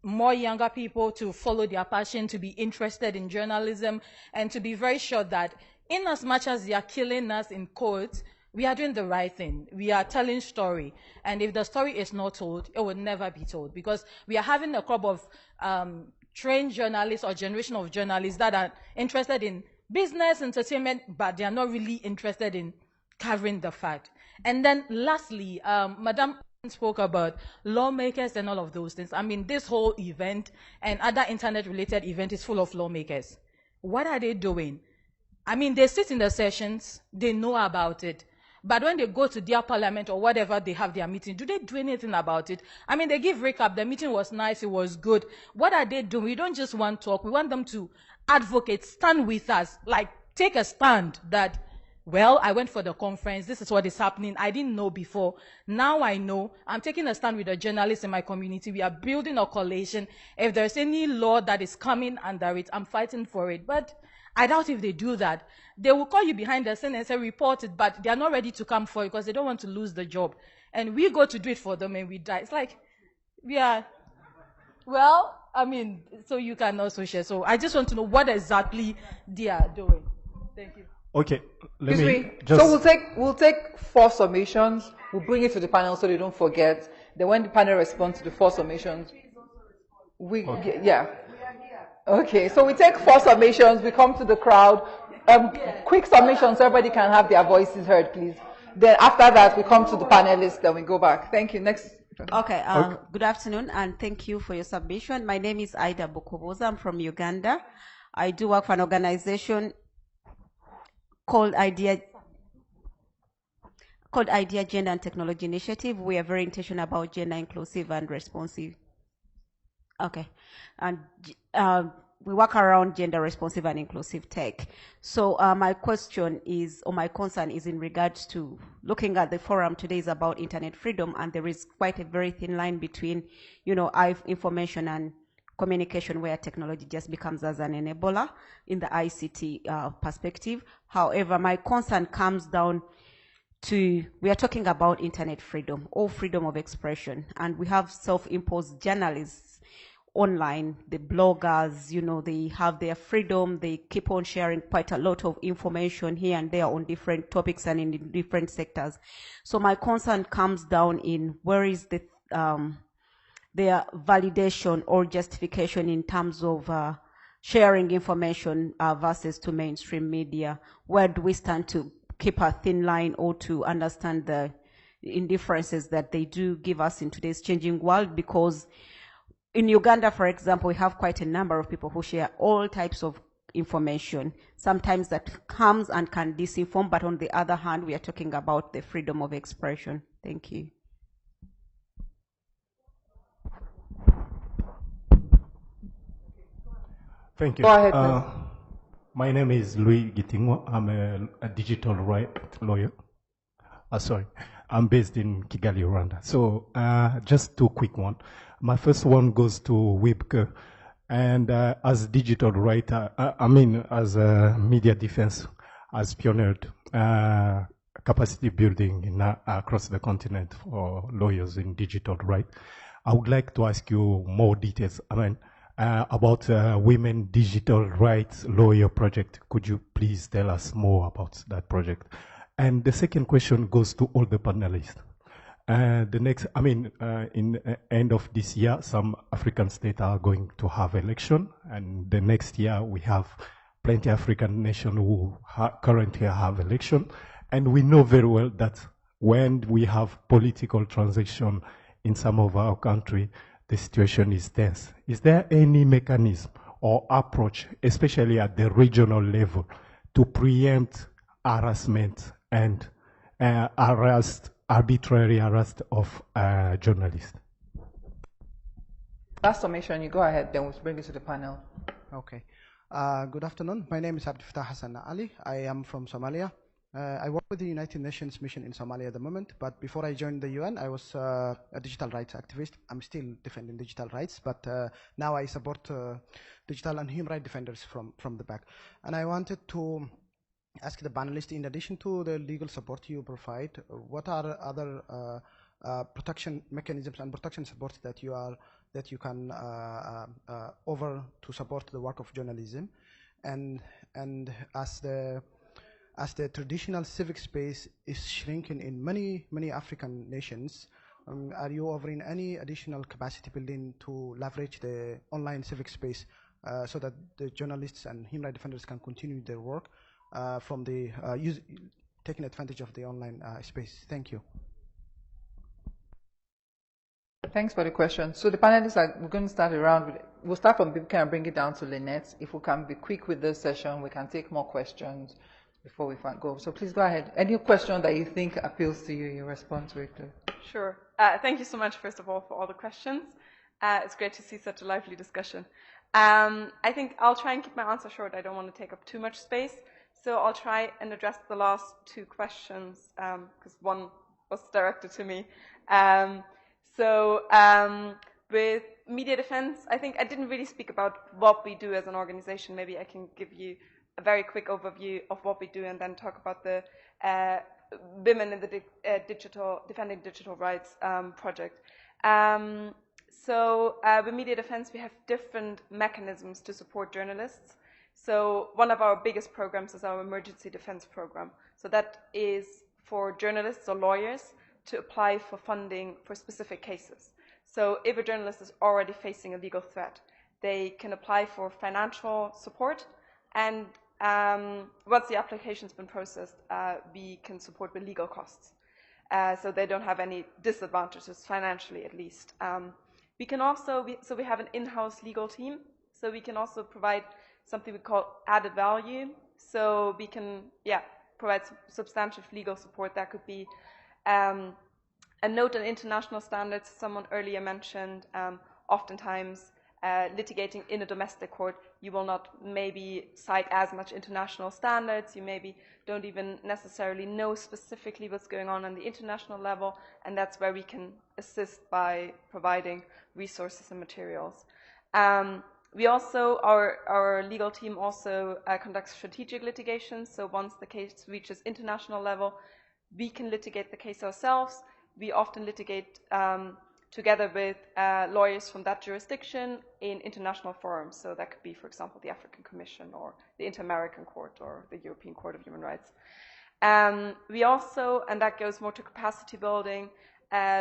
more younger people to follow their passion, to be interested in journalism, and to be very sure that in as much as they are killing us in quotes, we are doing the right thing. We are telling story. And if the story is not told, it will never be told, because we are having a crop of trained journalists or generation of journalists that are interested in business, entertainment, but they are not really interested in covering the fact. And then lastly, Madam spoke about lawmakers and all of those things. I mean, this whole event and other internet-related event is full of lawmakers. What are they doing? I mean, they sit in the sessions, they know about it. But when they go to their parliament or whatever they have their meeting, do they do anything about it? I mean, they give recap, the meeting was nice, it was good. What are they doing? We don't just want talk, we want them to advocate, stand with us, like take a stand that, well, I went for the conference, this is what is happening, I didn't know before, now I know, I'm taking a stand with the journalists in my community, we are building a coalition, if there's any law that is coming under it, I'm fighting for it. But I doubt if they do that. They will call you behind the scene and say, report it, but they are not ready to come for it because they don't want to lose the job. And we go to do it for them and we die. It's like, we are, well, I mean, so you can also share. So I just want to know what exactly they are doing. Thank you. Okay, let Excuse me me. just... So we'll take 4 submissions. We'll bring it to the panel so they don't forget. Then when the panel responds to the 4 submissions, yeah. Okay, so we take 4 submissions. We come to the crowd. Quick submissions so everybody can have their voices heard, please. Then after that, we come to the panelists. Then we go back. Thank you. Next. Okay. Good afternoon, and thank you for your submission. My name is Ida Bukoboza. I'm from Uganda. I do work for an organization called Idea Gender and Technology Initiative. We are very intentional about gender inclusive and responsive. Okay, and we work around gender responsive and inclusive tech. So my question is, or my concern is in regards to looking at the forum today is about internet freedom, and there is quite a very thin line between, information and communication, where technology just becomes as an enabler in the ICT perspective. However, my concern comes down to, we are talking about internet freedom or freedom of expression, and we have self-imposed journalists online, the bloggers, they have their freedom, they keep on sharing quite a lot of information here and there on different topics and in different sectors. So my concern comes down in where is their validation or justification in terms of sharing information versus to mainstream media. Where do we stand to keep a thin line or to understand the indifferences that they do give us in today's changing world? Because in Uganda, for example, we have quite a number of people who share all types of information. Sometimes that comes and can disinform, but on the other hand, we are talking about the freedom of expression. Thank you. Thank you. Go ahead, please. My name is Louis Gitingwa. I'm a digital right lawyer. Sorry, I'm based in Kigali, Rwanda. So just 2 quick ones. My first one goes to Wibke. And as digital writer, as a media defense, as pioneered capacity building across the continent for lawyers in digital right, I would like to ask you more details. About Women Digital Rights Lawyer Project. Could you please tell us more about that project? And the second question goes to all the panelists. In end of this year, some African states are going to have election, and the next year we have plenty African nations who currently have election, and we know very well that when we have political transition in some of our country, the situation is tense. Is there any mechanism or approach, especially at the regional level, to preempt harassment and arbitrary arrest of journalists? Last submission, you go ahead, then we'll bring it to the panel. Okay. Good afternoon. My name is Abdul Fattah Hassan Ali. I am from Somalia. I work with the United Nations mission in Somalia at the moment, but before I joined the UN, I was a digital rights activist. I'm still defending digital rights, but now I support digital and human rights defenders from the back. And I wanted to ask the panelists, in addition to the legal support you provide, what are other protection mechanisms and protection supports that you can offer to support the work of journalism, and as the traditional civic space is shrinking in many African nations, are you offering any additional capacity building to leverage the online civic space so that the journalists and human rights defenders can continue their work from the taking advantage of the online space? Thank you. Thanks for the question. So the panelists we're going to start around with, we'll start from Bibke and bring it down to Lynette. If we can be quick with this session, we can take more questions before we go. So please go ahead. Any question that you think appeals to you, you respond to it. Sure. Thank you so much, first of all, for all the questions. It's great to see such a lively discussion. I think I'll try and keep my answer short. I don't want to take up too much space. So I'll try and address the last two questions, because one was directed to me. With media defense, I think I didn't really speak about what we do as an organization. Maybe I can give you a very quick overview of what we do and then talk about the Women in the Defending Digital Rights project. With media defense, we have different mechanisms to support journalists. So one of our biggest programs is our emergency defense program. So that is for journalists or lawyers to apply for funding for specific cases. So if a journalist is already facing a legal threat, they can apply for financial support, and once the application's been processed, we can support with legal costs. So they don't have any disadvantages, financially at least. We can also, we have an in-house legal team, so we can also provide something we call added value. So we can, provide substantive legal support. That could be a note on international standards. Someone earlier mentioned, oftentimes litigating in a domestic court, you will not maybe cite as much international standards. You maybe don't even necessarily know specifically what's going on the international level, and that's where we can assist by providing resources and materials. We also, our legal team also conducts strategic litigation. So once the case reaches international level, we can litigate the case ourselves. We often litigate together with lawyers from that jurisdiction in international forums. So that could be, for example, the African Commission or the Inter-American Court or the European Court of Human Rights. We also, and that goes more to capacity building,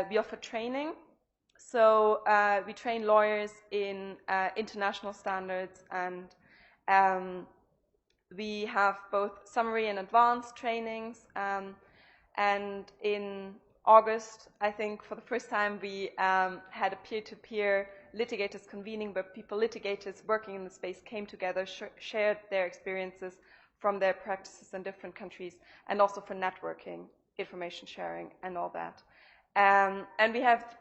we offer training. So we train lawyers in international standards, and we have both summary and advanced trainings. And in August, I think for the first time, we had a peer-to-peer litigators convening where litigators working in the space came together, shared their experiences from their practices in different countries, and also for networking, information sharing, and all that. And we have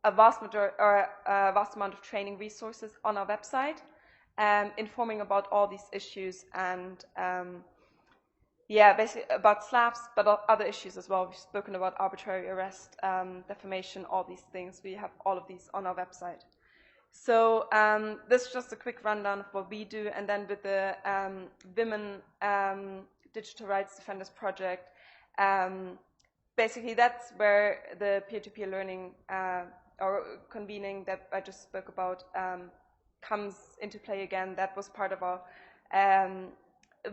a vast amount of training resources on our website, informing about all these issues and basically about SLAPPs, but other issues as well. We've spoken about arbitrary arrest, defamation, all these things. We have all of these on our website. So this is just a quick rundown of what we do, and then with the Women Digital Rights Defenders Project, basically that's where the peer-to-peer learning or convening that I just spoke about comes into play again. That was part of our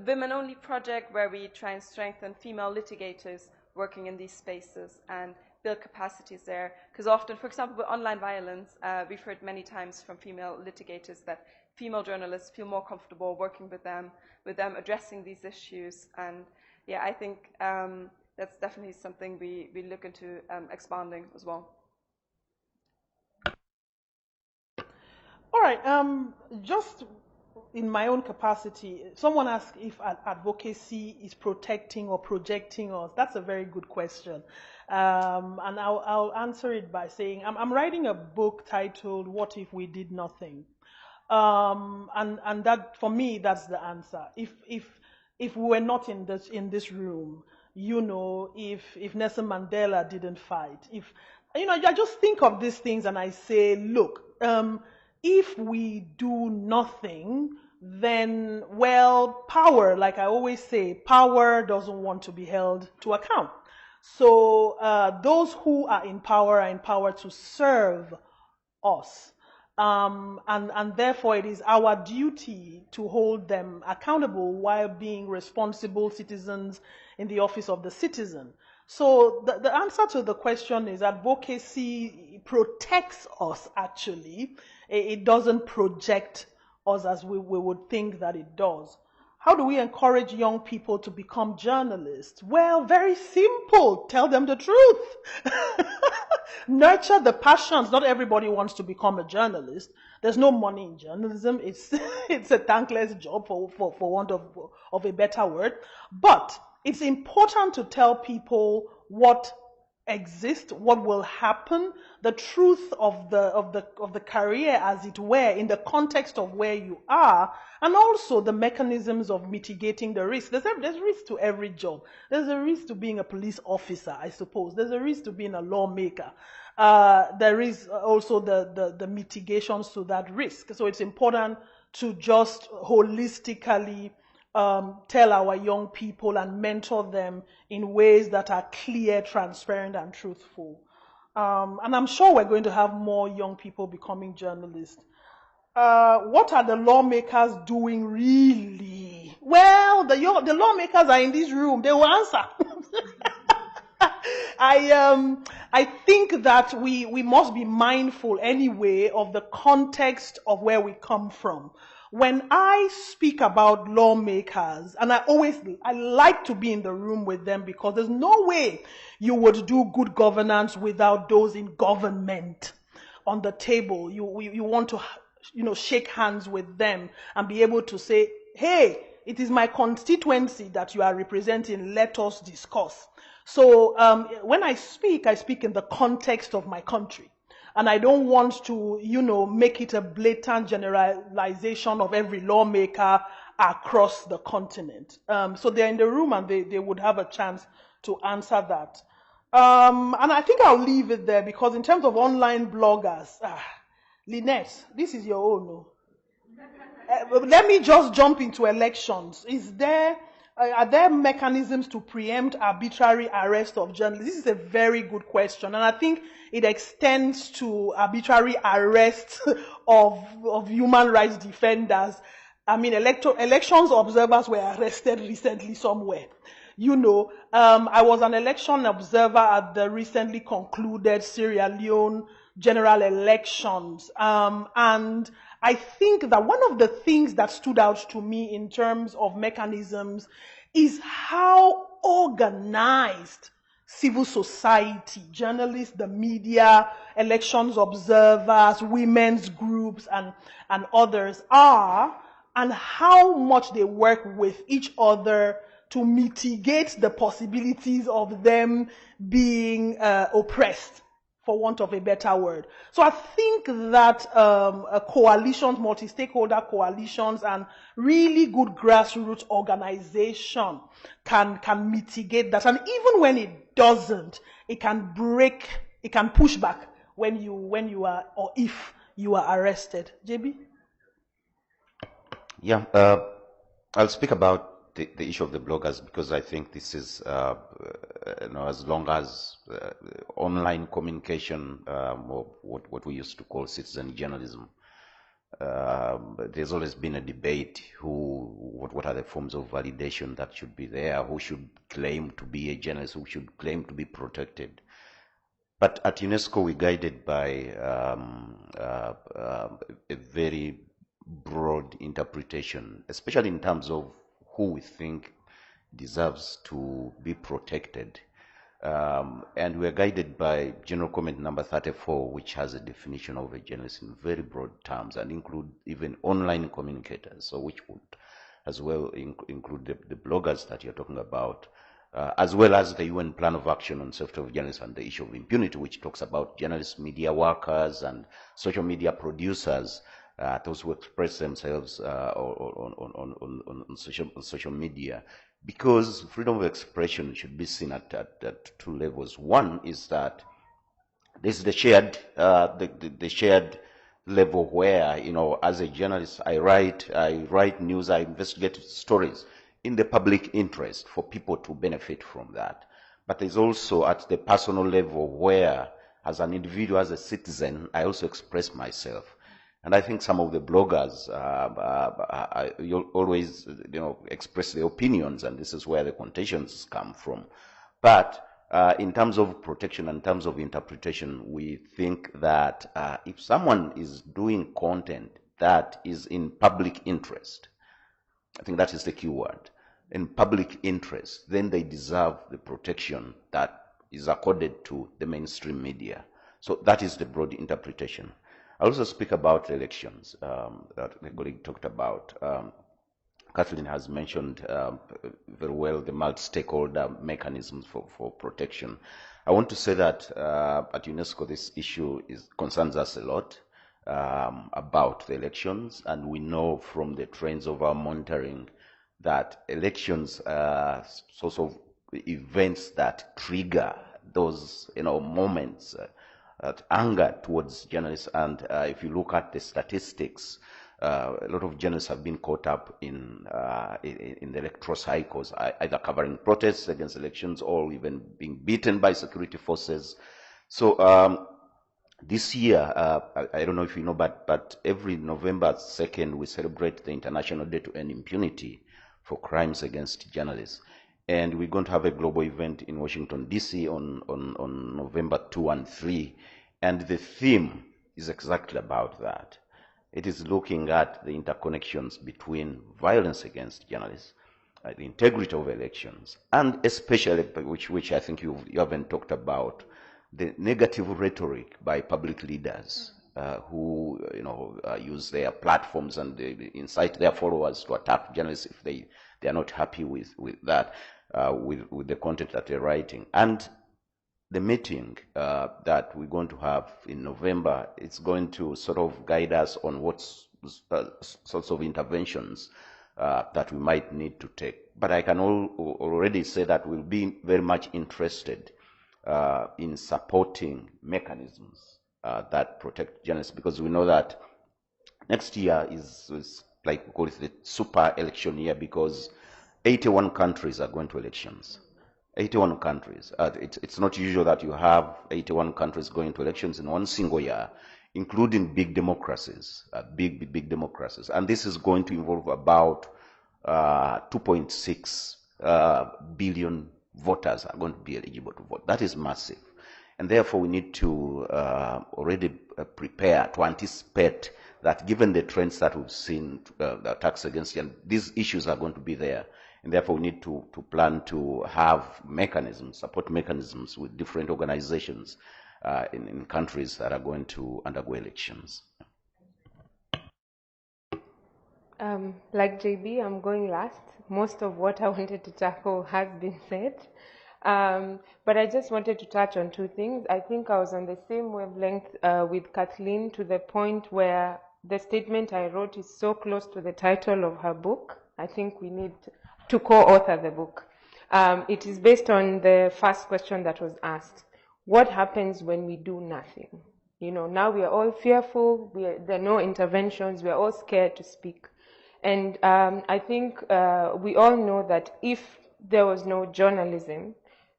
women-only project, where we try and strengthen female litigators working in these spaces and build capacities there. Because often, for example, with online violence, we've heard many times from female litigators that female journalists feel more comfortable working with them addressing these issues. And I think that's definitely something we look into expanding as well. All right, just in my own capacity, someone asked if advocacy is protecting or projecting us. That's a very good question. And I'll answer it by saying, I'm writing a book titled, What If We Did Nothing? And that, for me, that's the answer. If we were not in this room, if Nelson Mandela didn't fight, I just think of these things and I say, look, if we do nothing, then, well, power, like I always say, power doesn't want to be held to account. So those who are in power to serve us. And therefore, it is our duty to hold them accountable while being responsible citizens in the office of the citizen. So the answer to the question is advocacy protects us, actually. It doesn't project us as we would think that it does. How do we encourage young people to become journalists? Well, very simple. Tell them the truth. Nurture the passions. Not everybody wants to become a journalist. There's no money in journalism. It's a thankless job, for want of a better word. But it's important to tell people what exists, what will happen, the truth of the career, as it were, in the context of where you are, and also the mechanisms of mitigating the risk. There's risk to every job. There's a risk to being a police officer, I suppose. There's a risk to being a lawmaker. There is also the mitigations to that risk. So it's important to just holistically tell our young people and mentor them in ways that are clear, transparent, and truthful. And I'm sure we're going to have more young people becoming journalists. What are the lawmakers doing really? Well, the lawmakers are in this room. They will answer. I think that we must be mindful anyway of the context of where we come from. When I speak about lawmakers, and I like to be in the room with them, because there's no way you would do good governance without those in government on the table. You want to, shake hands with them and be able to say, hey, it is my constituency that you are representing. Let us discuss. So when I speak in the context of my country. And I don't want to, make it a blatant generalization of every lawmaker across the continent. So they're in the room and they would have a chance to answer that. And I think I'll leave it there, because in terms of online bloggers, Lynette, this is your own. No? Let me just jump into elections. Are there mechanisms to preempt arbitrary arrest of journalists? This is a very good question, and I think it extends to arbitrary arrest of human rights defenders. I mean, elections observers were arrested recently somewhere. I was an election observer at the recently concluded Sierra Leone general elections, and I think that one of the things that stood out to me in terms of mechanisms is how organized civil society, journalists, the media, elections observers, women's groups, and others are, and how much they work with each other to mitigate the possibilities of them being oppressed, for want of a better word. So I think that coalitions, multi-stakeholder coalitions, and really good grassroots organization can mitigate that. And even when it doesn't, it can push back when you are, or if you are arrested. JB? Yeah, I'll speak about the issue of the bloggers, because I think this is, as long as online communication, or what we used to call citizen journalism, there's always been a debate what are the forms of validation that should be there, who should claim to be a journalist, who should claim to be protected. But at UNESCO, we're guided by a very broad interpretation, especially in terms of who we think deserves to be protected. And we're guided by General Comment number 34, which has a definition of a journalist in very broad terms, and include even online communicators, so which would as well include the bloggers that you're talking about, as well as the UN Plan of Action on Safety of Journalists and the issue of impunity, which talks about journalists, media workers, and social media producers, those who express themselves on social media. Because freedom of expression should be seen at two levels. One is that this is the shared level where, as a journalist, I write news, I investigate stories in the public interest for people to benefit from that. But there's also at the personal level where, as an individual, as a citizen, I also express myself. And I think some of the bloggers always, express their opinions, and this is where the contentions come from. But in terms of protection, in terms of interpretation, we think that if someone is doing content that is in public interest, I think that is the key word, in public interest, then they deserve the protection that is accorded to the mainstream media. So that is the broad interpretation. I also speak about elections that the colleague talked about. Kathleen has mentioned very well the multi-stakeholder mechanisms for protection. I want to say that at UNESCO this issue concerns us a lot about the elections, and we know from the trends of our monitoring that elections are sorts of events that trigger those moments anger towards journalists. And if you look at the statistics, a lot of journalists have been caught up in the electoral cycles, either covering protests against elections or even being beaten by security forces. So this year, I don't know if you know, but every November 2nd, we celebrate the International Day to End Impunity for crimes against journalists. And we're going to have a global event in Washington, D.C. on November 2 and 3. And the theme is exactly about that. It is looking at the interconnections between violence against journalists, the integrity of elections, and especially, which I think you haven't talked about, the negative rhetoric by public leaders who use their platforms and they incite their followers to attack journalists if they are not happy with that, with the content that they're writing. And the meeting that we're going to have in November, it's going to sort of guide us on what sorts of interventions that we might need to take. But I can already say that we'll be very much interested in supporting mechanisms that protect journalists, because we know that next year is like we call it the super election year, because 81 countries are going to elections. 81 countries. It's not usual that you have 81 countries going to elections in one single year, including big democracies, big democracies. And this is going to involve about 2.6 billion voters are going to be eligible to vote. That is massive. And therefore, we need to already prepare to anticipate that, given the trends that we've seen, the attacks against them, these issues are going to be there. And therefore, we need to plan to have mechanisms, support mechanisms with different organizations in countries that are going to undergo elections. Like JB, I'm going last. Most of what I wanted to tackle has been said. But I just wanted to touch on two things. I think I was on the same wavelength with Kathleen, to the point where the statement I wrote is so close to the title of her book. I think we need to co-author the book. It is based on the first question that was asked. What happens when we do nothing? Now we are all fearful, there are no interventions, we are all scared to speak. And I think we all know that if there was no journalism,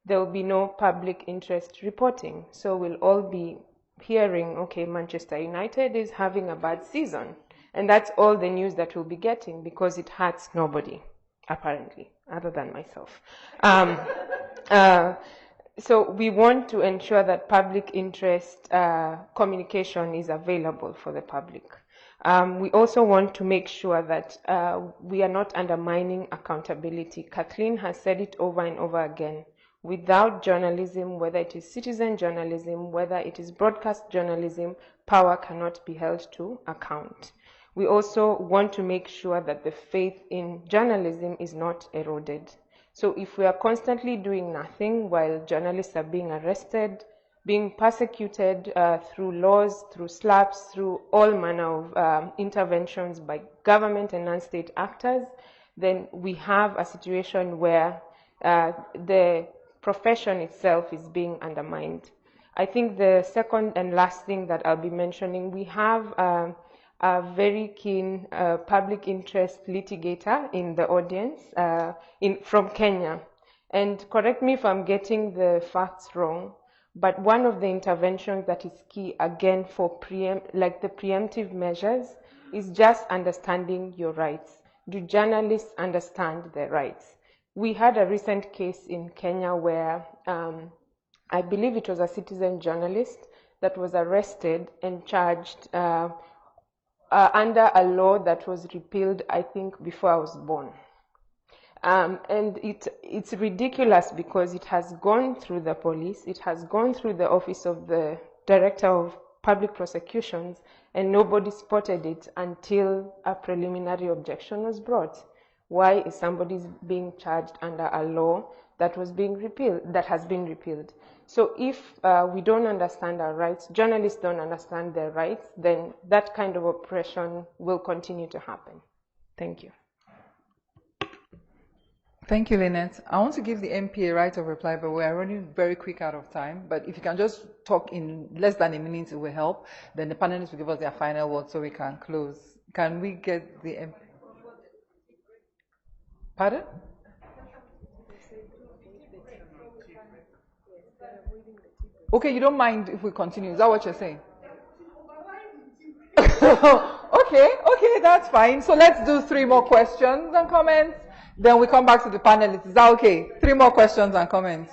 there will be no public interest reporting. So we'll all be hearing, okay, Manchester United is having a bad season. And that's all the news that we'll be getting, because it hurts nobody, apparently, other than myself. So we want to ensure that public interest communication is available for the public. We also want to make sure that we are not undermining accountability. Kathleen has said it over and over again. Without journalism, whether it is citizen journalism, whether it is broadcast journalism, power cannot be held to account. We also want to make sure that the faith in journalism is not eroded. So if we are constantly doing nothing while journalists are being arrested, being persecuted through laws, through slaps, through all manner of interventions by government and non-state actors, then we have a situation where the profession itself is being undermined. I think the second and last thing that I'll be mentioning, we have a very keen public interest litigator in the audience from Kenya. And correct me if I'm getting the facts wrong, but one of the interventions that is key, again, for the preemptive measures, is just understanding your rights. Do journalists understand their rights? We had a recent case in Kenya where I believe it was a citizen journalist that was arrested and charged under a law that was repealed, I think, before I was born. And it's ridiculous because it has gone through the police, it has gone through the office of the Director of Public Prosecutions, and nobody spotted it until a preliminary objection was brought. Why is somebody being charged under a law that has been repealed? So if we don't understand our rights, journalists don't understand their rights, then that kind of oppression will continue to happen. Thank you. Thank you, Lynette. I want to give the MP a right of reply, but we are running very quick out of time. But if you can just talk in less than a minute, it will help. Then the panelists will give us their final word so we can close. Can we get the MP? Pardon? Okay, you don't mind if we continue. Is that what you're saying? Okay, that's fine. So let's do 3 more questions and comments. Then we come back to the panelists. Is that okay? 3 more questions and comments.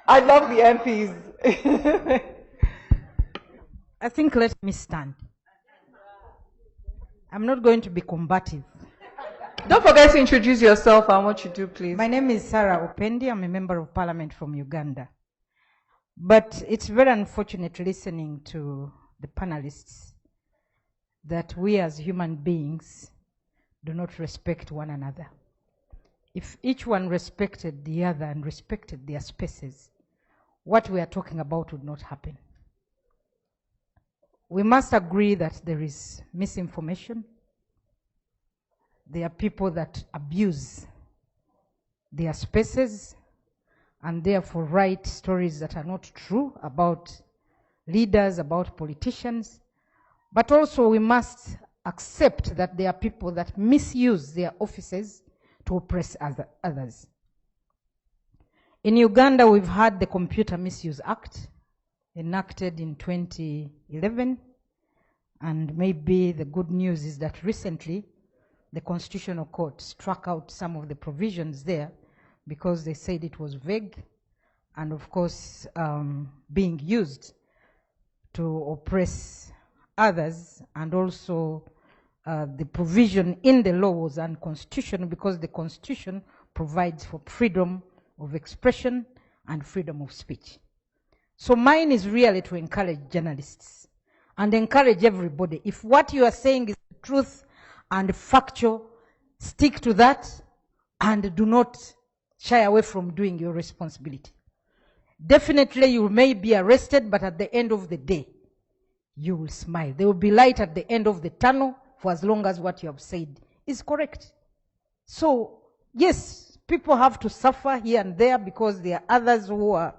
I love the MPs. I think let me stand. I'm not going to be combative. Don't forget to introduce yourself and what you do, please. My name is Sarah Opendi. I'm a member of parliament from Uganda. But it's very unfortunate listening to the panelists that we as human beings do not respect one another. If each one respected the other and respected their spaces, what we are talking about would not happen. We must agree that there is misinformation. There are people that abuse their spaces and therefore write stories that are not true about leaders, about politicians. But also we must accept that there are people that misuse their offices to oppress others. In Uganda, we've had the Computer Misuse Act enacted in 2011, and maybe the good news is that recently the Constitutional Court struck out some of the provisions there because they said it was vague and, of course, being used to oppress others, and also the provision in the law was unconstitutional because the Constitution provides for freedom of expression and freedom of speech. So mine is really to encourage journalists and encourage everybody. If what you are saying is the truth and factual, stick to that and do not shy away from doing your responsibility. Definitely you may be arrested, but at the end of the day, you will smile. There will be light at the end of the tunnel for as long as what you have said is correct. So, yes, people have to suffer here and there because there are others who are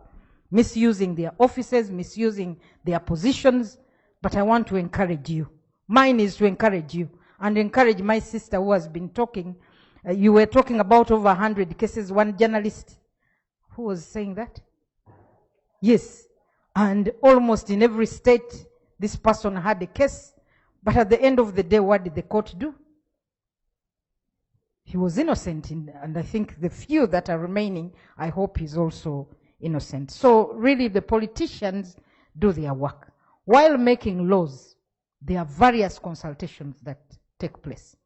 misusing their offices, misusing their positions, but I want to encourage you. Mine is to encourage you and encourage my sister who has been talking. You were talking about over 100 cases. One journalist who was saying that? Yes. And almost in every state, this person had a case. But at the end of the day, what did the court do? He was innocent, and I think the few that are remaining, I hope he's also innocent. So really, the politicians do their work. While making laws, there are various consultations that take place.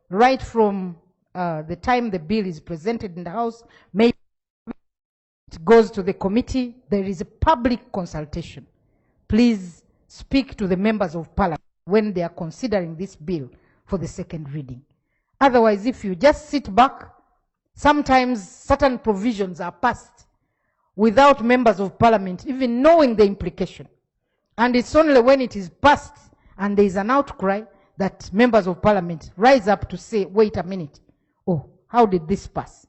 Right from the time the bill is presented in the House, maybe it goes to the committee, there is a public consultation. Please speak to the members of parliament when they are considering this bill for the second reading. Otherwise, if you just sit back, sometimes certain provisions are passed without members of parliament even knowing the implication. And it's only when it is passed and there is an outcry that members of parliament rise up to say, wait a minute, oh, how did this pass?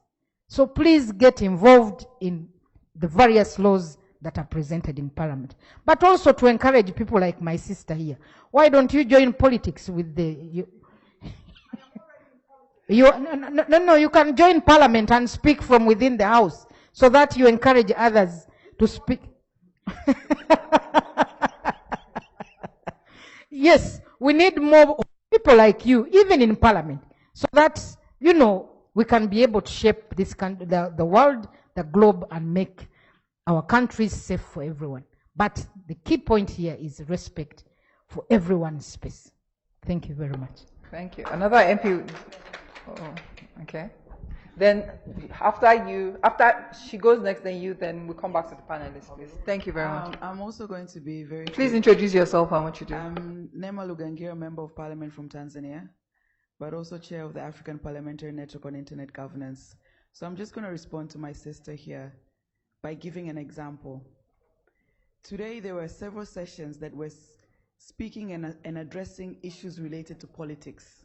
So please get involved in the various laws that are presented in parliament. But also to encourage people like my sister here. Why don't you join politics with the... No, you can join parliament and speak from within the house so that you encourage others to speak. Yes, we need more people like you, even in parliament, so that, you know, we can be able to shape this country, the world, the globe, and make our countries safe for everyone. But the key point here is respect for everyone's space. Thank you very much. Thank you. Another MP. Oh, okay. Then after she goes next, then you, then we'll come back to the panelists, please. Thank you very much. I'm also going to be very Please quick. introduce yourself and what you do. I'm Neema Lugangira, Member of Parliament from Tanzania, but also Chair of the African Parliamentary Network on Internet Governance. So I'm just going to respond to my sister here by giving an example. Today there were several sessions that were speaking and addressing issues related to politics.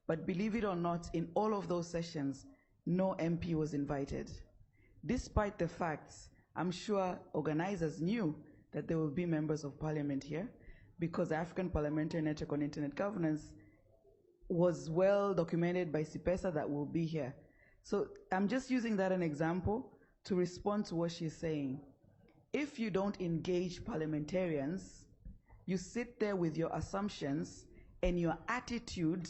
But believe it or not, in all of those sessions, no MP was invited. Despite the facts, I'm sure organizers knew that there will be members of parliament here because the African Parliamentary Network on Internet Governance was well documented by CIPESA that will be here. So I'm just using that as an example to respond to what she's saying. If you don't engage parliamentarians, you sit there with your assumptions and your attitude.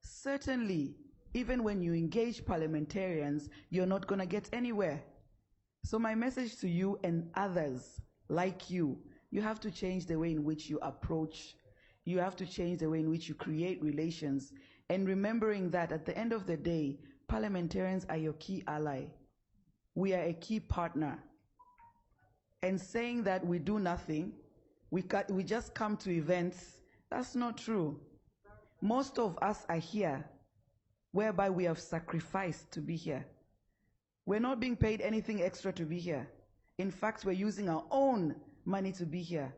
Certainly, even when you engage parliamentarians, you're not going to get anywhere. So my message to you and others like you have to change the way in which you approach. You have to change the way in which you create relations. And remembering that at the end of the day, parliamentarians are your key ally. We are a key partner. And saying that we do nothing, we just come to events, that's not true. Most of us are here whereby we have sacrificed to be here. We're not being paid anything extra to be here. In fact, we're using our own money to be here.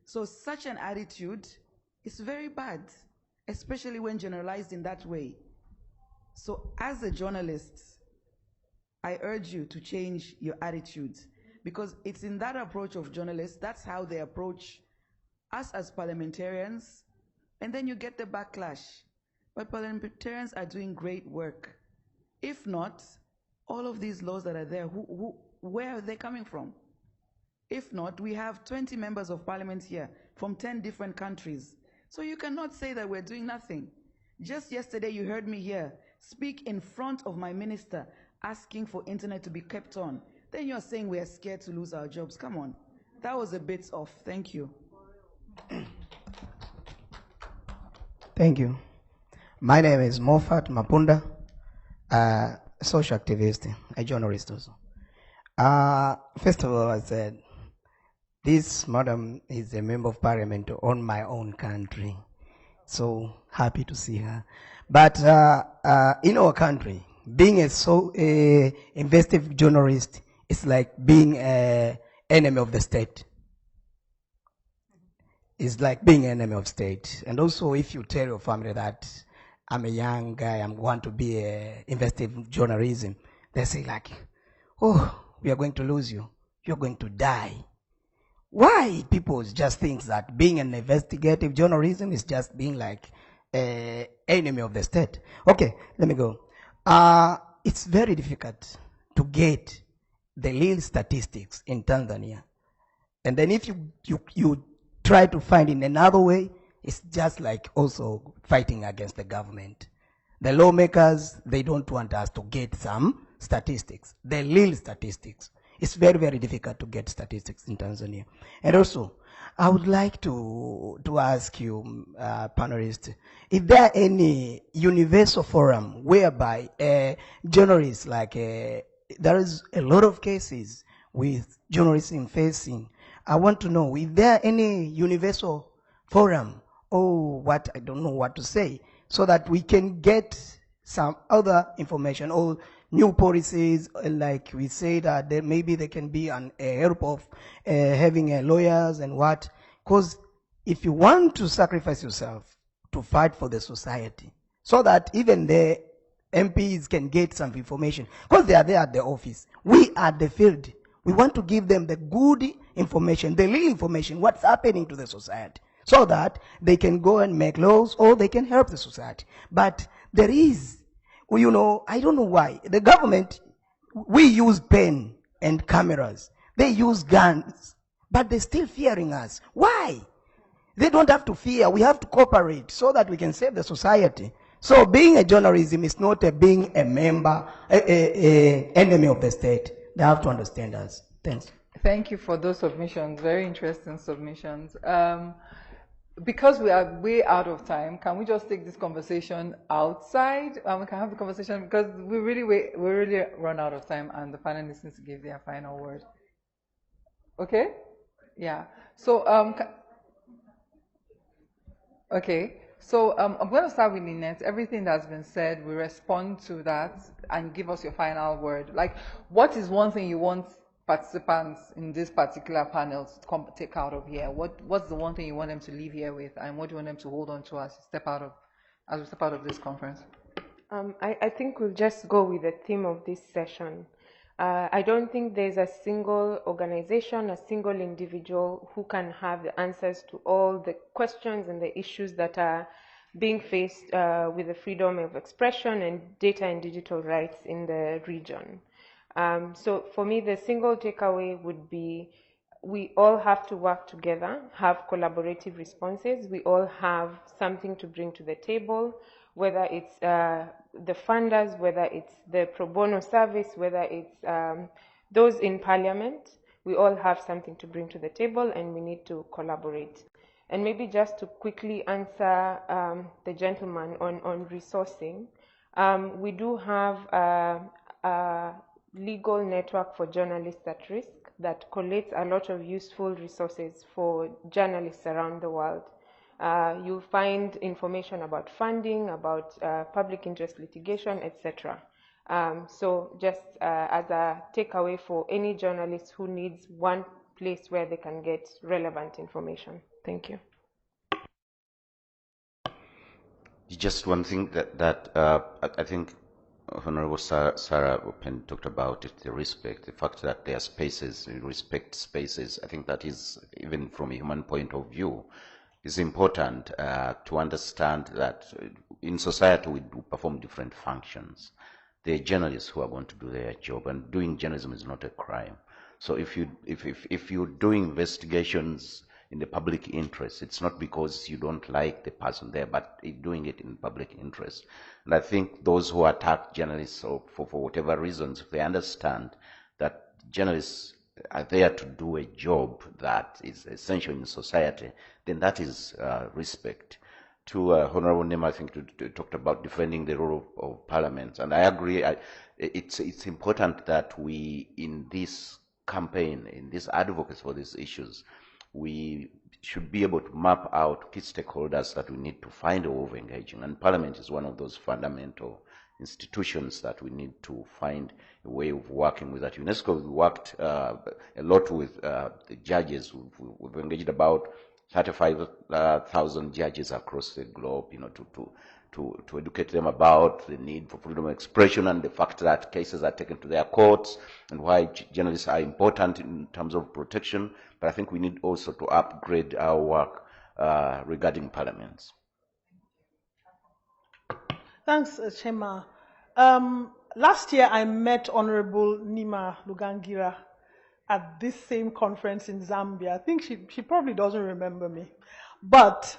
So such an attitude is very bad, especially when generalized in that way. So as a journalist, I urge you to change your attitudes, because it's in that approach of journalists, that's how they approach us as parliamentarians, and then you get the backlash. But parliamentarians are doing great work. If not, all of these laws that are there, where are they coming from? If not, we have 20 members of parliament here from 10 different countries. So you cannot say that we're doing nothing. Just yesterday, you heard me here speak in front of my minister asking for internet to be kept on. Then you're saying we're scared to lose our jobs. Come on. That was a bit off. Thank you. Thank you. My name is Moffat Mapunda, a social activist, a journalist also. First of all, I said, this madam is a member of parliament on my own country. So happy to see her. But in our country, being a investigative journalist is like being an enemy of the state. It's like being an enemy of state. And also, if you tell your family that I'm a young guy, I want to be an investigative journalism, they say like, oh, we are going to lose you. You're going to die. Why people just think that being an investigative journalism is just being like an enemy of the state? Okay, let me go. It's very difficult to get the real statistics in Tanzania. And then if you try to find in another way, it's just like also fighting against the government. The lawmakers, they don't want us to get some statistics, the real statistics. It's very, very difficult to get statistics in Tanzania. And also, I would like to ask you, panelists, is there any universal forum whereby journalists, like there is a lot of cases with journalism facing. I want to know, is there any universal forum or what, I don't know what to say, so that we can get some other information or new policies, like we say that there maybe there can be a help of having lawyers and what. Because if you want to sacrifice yourself to fight for the society, so that even the MPs can get some information, because they are there at the office, we are at the field. We want to give them the good information, the real information, what's happening to the society, so that they can go and make laws or they can help the society. But there is, you know, I don't know why. The government, we use pen and cameras. They use guns, but they're still fearing us. Why? They don't have to fear. We have to cooperate so that we can save the society. So being a journalism is not being a member, enemy of the state. They have to understand us. Thanks. Thank you for those submissions. Very interesting submissions. because we are way out of time, can we just take this conversation outside? We can have the conversation because we really run out of time, and the panelists need to give their final word. Okay? Yeah. So okay. So I'm going to start with Lynette. Everything that's been said, we respond to that and give us your final word. Like, what is one thing you want participants in this particular panel to take out of here? What's the one thing you want them to leave here with, and what do you want them to hold on to as we step out of this conference? I think we'll just go with the theme of this session. I don't think there's a single organization, a single individual who can have the answers to all the questions and the issues that are being faced with the freedom of expression and data and digital rights in the region. So for me, the single takeaway would be we all have to work together, have collaborative responses. We all have something to bring to the table, whether it's the funders, whether it's the pro bono service, whether it's those in parliament. We all have something to bring to the table, and we need to collaborate. And maybe just to quickly answer the gentleman on resourcing, we do have a legal network for journalists at risk that collates a lot of useful resources for journalists around the world. You'll find information about funding, about public interest litigation, etc. So just as a takeaway for any journalist who needs one place where they can get relevant information. Thank you. Just one thing that I think Honorable Sarah Open talked about it, the fact that there are spaces, respect spaces. I think that is, even from a human point of view, is important to understand that in society we do perform different functions. There are journalists who are going to do their job, and doing journalism is not a crime. So if you're doing investigations in the public interest, it's not because you don't like the person there, but you're doing it in public interest. And I think those who attack journalists for whatever reasons, if they understand that journalists are there to do a job that is essential in society, then that is respect. To Honorable Nema, I think talked about defending the role of parliament, and I agree. It's important that we, in this campaign, in this advocacy for these issues, we should be able to map out key stakeholders that we need to find a way of engaging, and Parliament is one of those fundamental institutions that we need to find a way of working with. At UNESCO, we worked a lot with the judges. We've engaged about 35,000 judges across the globe, to educate them about the need for freedom of expression and the fact that cases are taken to their courts and why journalists are important in terms of protection. But I think we need also to upgrade our work regarding parliaments. Thanks, Chema. Last year, I met Honorable Nima Lugangira at this same conference in Zambia. I think she probably doesn't remember me. But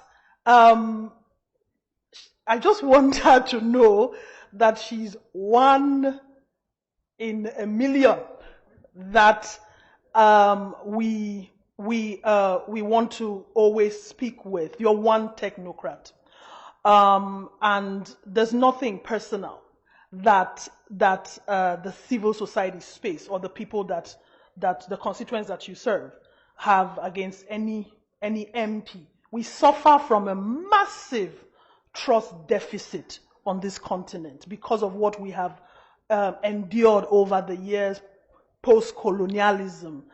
I just want her to know that she's one in a million that we want to always speak with. You're one technocrat. And there's nothing personal that the civil society space or the people that the constituents that you serve have against any MP. We suffer from a massive trust deficit on this continent because of what we have endured over the years, post-colonialism.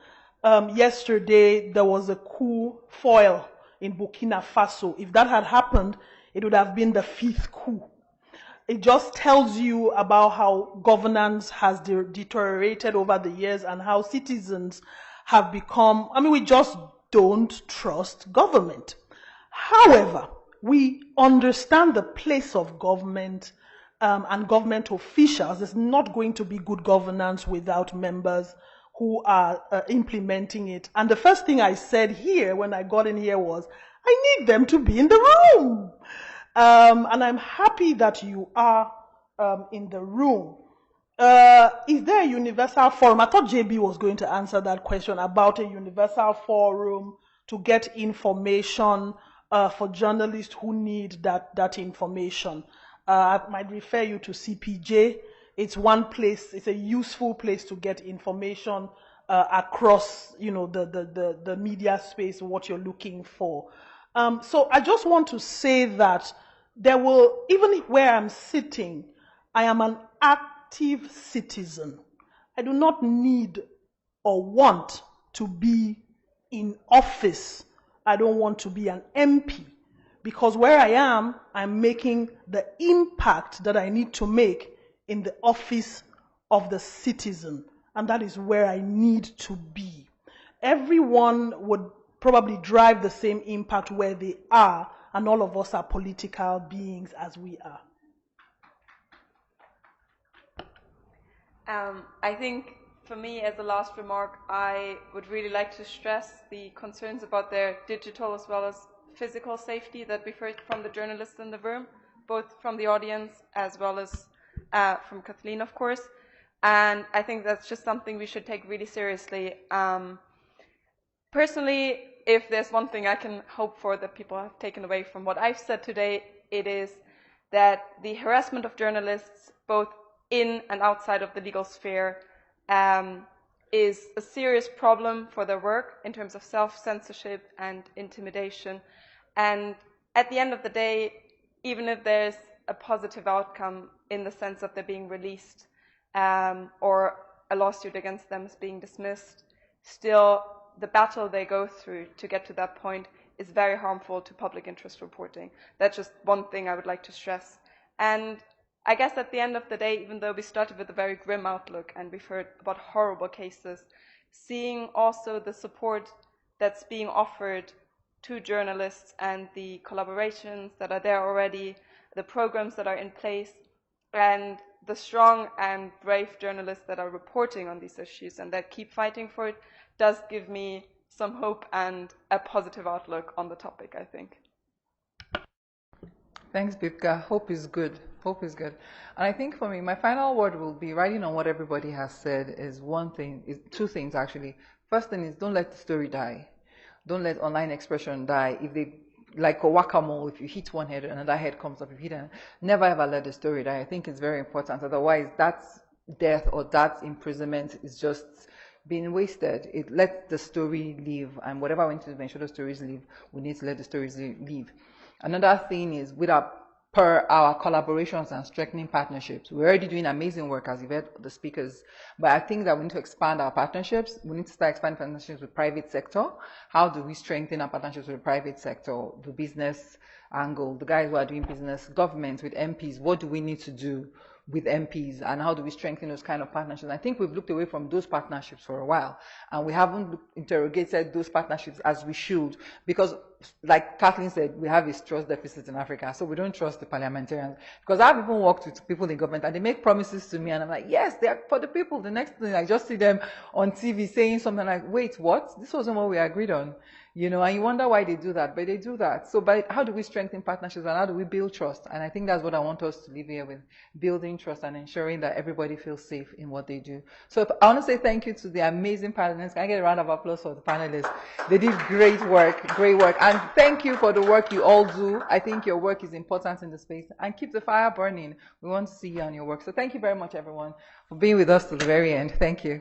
Yesterday, there was a coup foil in Burkina Faso. If that had happened, it would have been the 5th coup. It just tells you about how governance has deteriorated over the years and how citizens have become, we just don't trust government. However, we understand the place of government and government officials. There's not going to be good governance without members who are implementing it. And the first thing I said here when I got in here was, I need them to be in the room. And I'm happy that you are in the room. Is there a universal forum? I thought JB was going to answer that question about a universal forum to get information for journalists who need that information. I might refer you to CPJ. It's one place, it's a useful place to get information across, the media space, what you're looking for. So I just want to say that even where I'm sitting, I am an active citizen. I do not need or want to be in office. I don't want to be an MP, because where I am, I'm making the impact that I need to make in the office of the citizen, and that is where I need to be. Everyone would probably drive the same impact where they are, and all of us are political beings as we are. I think for me, as a last remark, I would really like to stress the concerns about their digital as well as physical safety that we've heard from the journalists in the room, both from the audience as well as from Kathleen, of course. And I think that's just something we should take really seriously. Personally, if there's one thing I can hope for that people have taken away from what I've said today, it is that the harassment of journalists, both in and outside of the legal sphere, is a serious problem for their work in terms of self-censorship and intimidation. And at the end of the day, even if there's a positive outcome in the sense of they're being released or a lawsuit against them is being dismissed, still the battle they go through to get to that point is very harmful to public interest reporting. That's just one thing I would like to stress. And I guess at the end of the day, even though we started with a very grim outlook and we've heard about horrible cases, seeing also the support that's being offered to journalists and the collaborations that are there already, the programs that are in place, and the strong and brave journalists that are reporting on these issues and that keep fighting for it, does give me some hope and a positive outlook on the topic, I think. Thanks, Bibka. Hope is good. Hope is good. And I think for me, my final word will be, writing on what everybody has said, is two things actually. First thing is, don't let the story die. Don't let online expression die. If they, like a whack-a-mole, if you hit one head, another head comes up. If you hit another, never ever let the story die. I think it's very important. Otherwise, that death or that imprisonment is just being wasted. It lets the story live, and whatever we need to ensure the stories live, we need to let the stories live. Another thing is, per our collaborations and strengthening partnerships. We're already doing amazing work, as you've heard the speakers, but I think that we need to expand our partnerships. We need to start expanding partnerships with private sector. How do we strengthen our partnerships with the private sector, the business angle, the guys who are doing business, governments, with MPs? What do we need to do with MPs, and how do we strengthen those kind of partnerships? I think we've looked away from those partnerships for a while, and we haven't interrogated those partnerships as we should, because like Kathleen said, we have a trust deficit in Africa, so we don't trust the parliamentarians. Because I've even worked with people in government and they make promises to me and I'm like, yes, they're for the people. The next thing I just see them on TV saying something like, wait, what? This wasn't what we agreed on. And you wonder why they do that, but they do that. So how do we strengthen partnerships and how do we build trust? And I think that's what I want us to leave here with, building trust and ensuring that everybody feels safe in what they do. So I want to say thank you to the amazing panelists. Can I get a round of applause for the panelists? They did great work, and thank you for the work you all do. I think your work is important in the space, and keep the fire burning. We want to see you on your work. So thank you very much, everyone, for being with us to the very end. Thank you.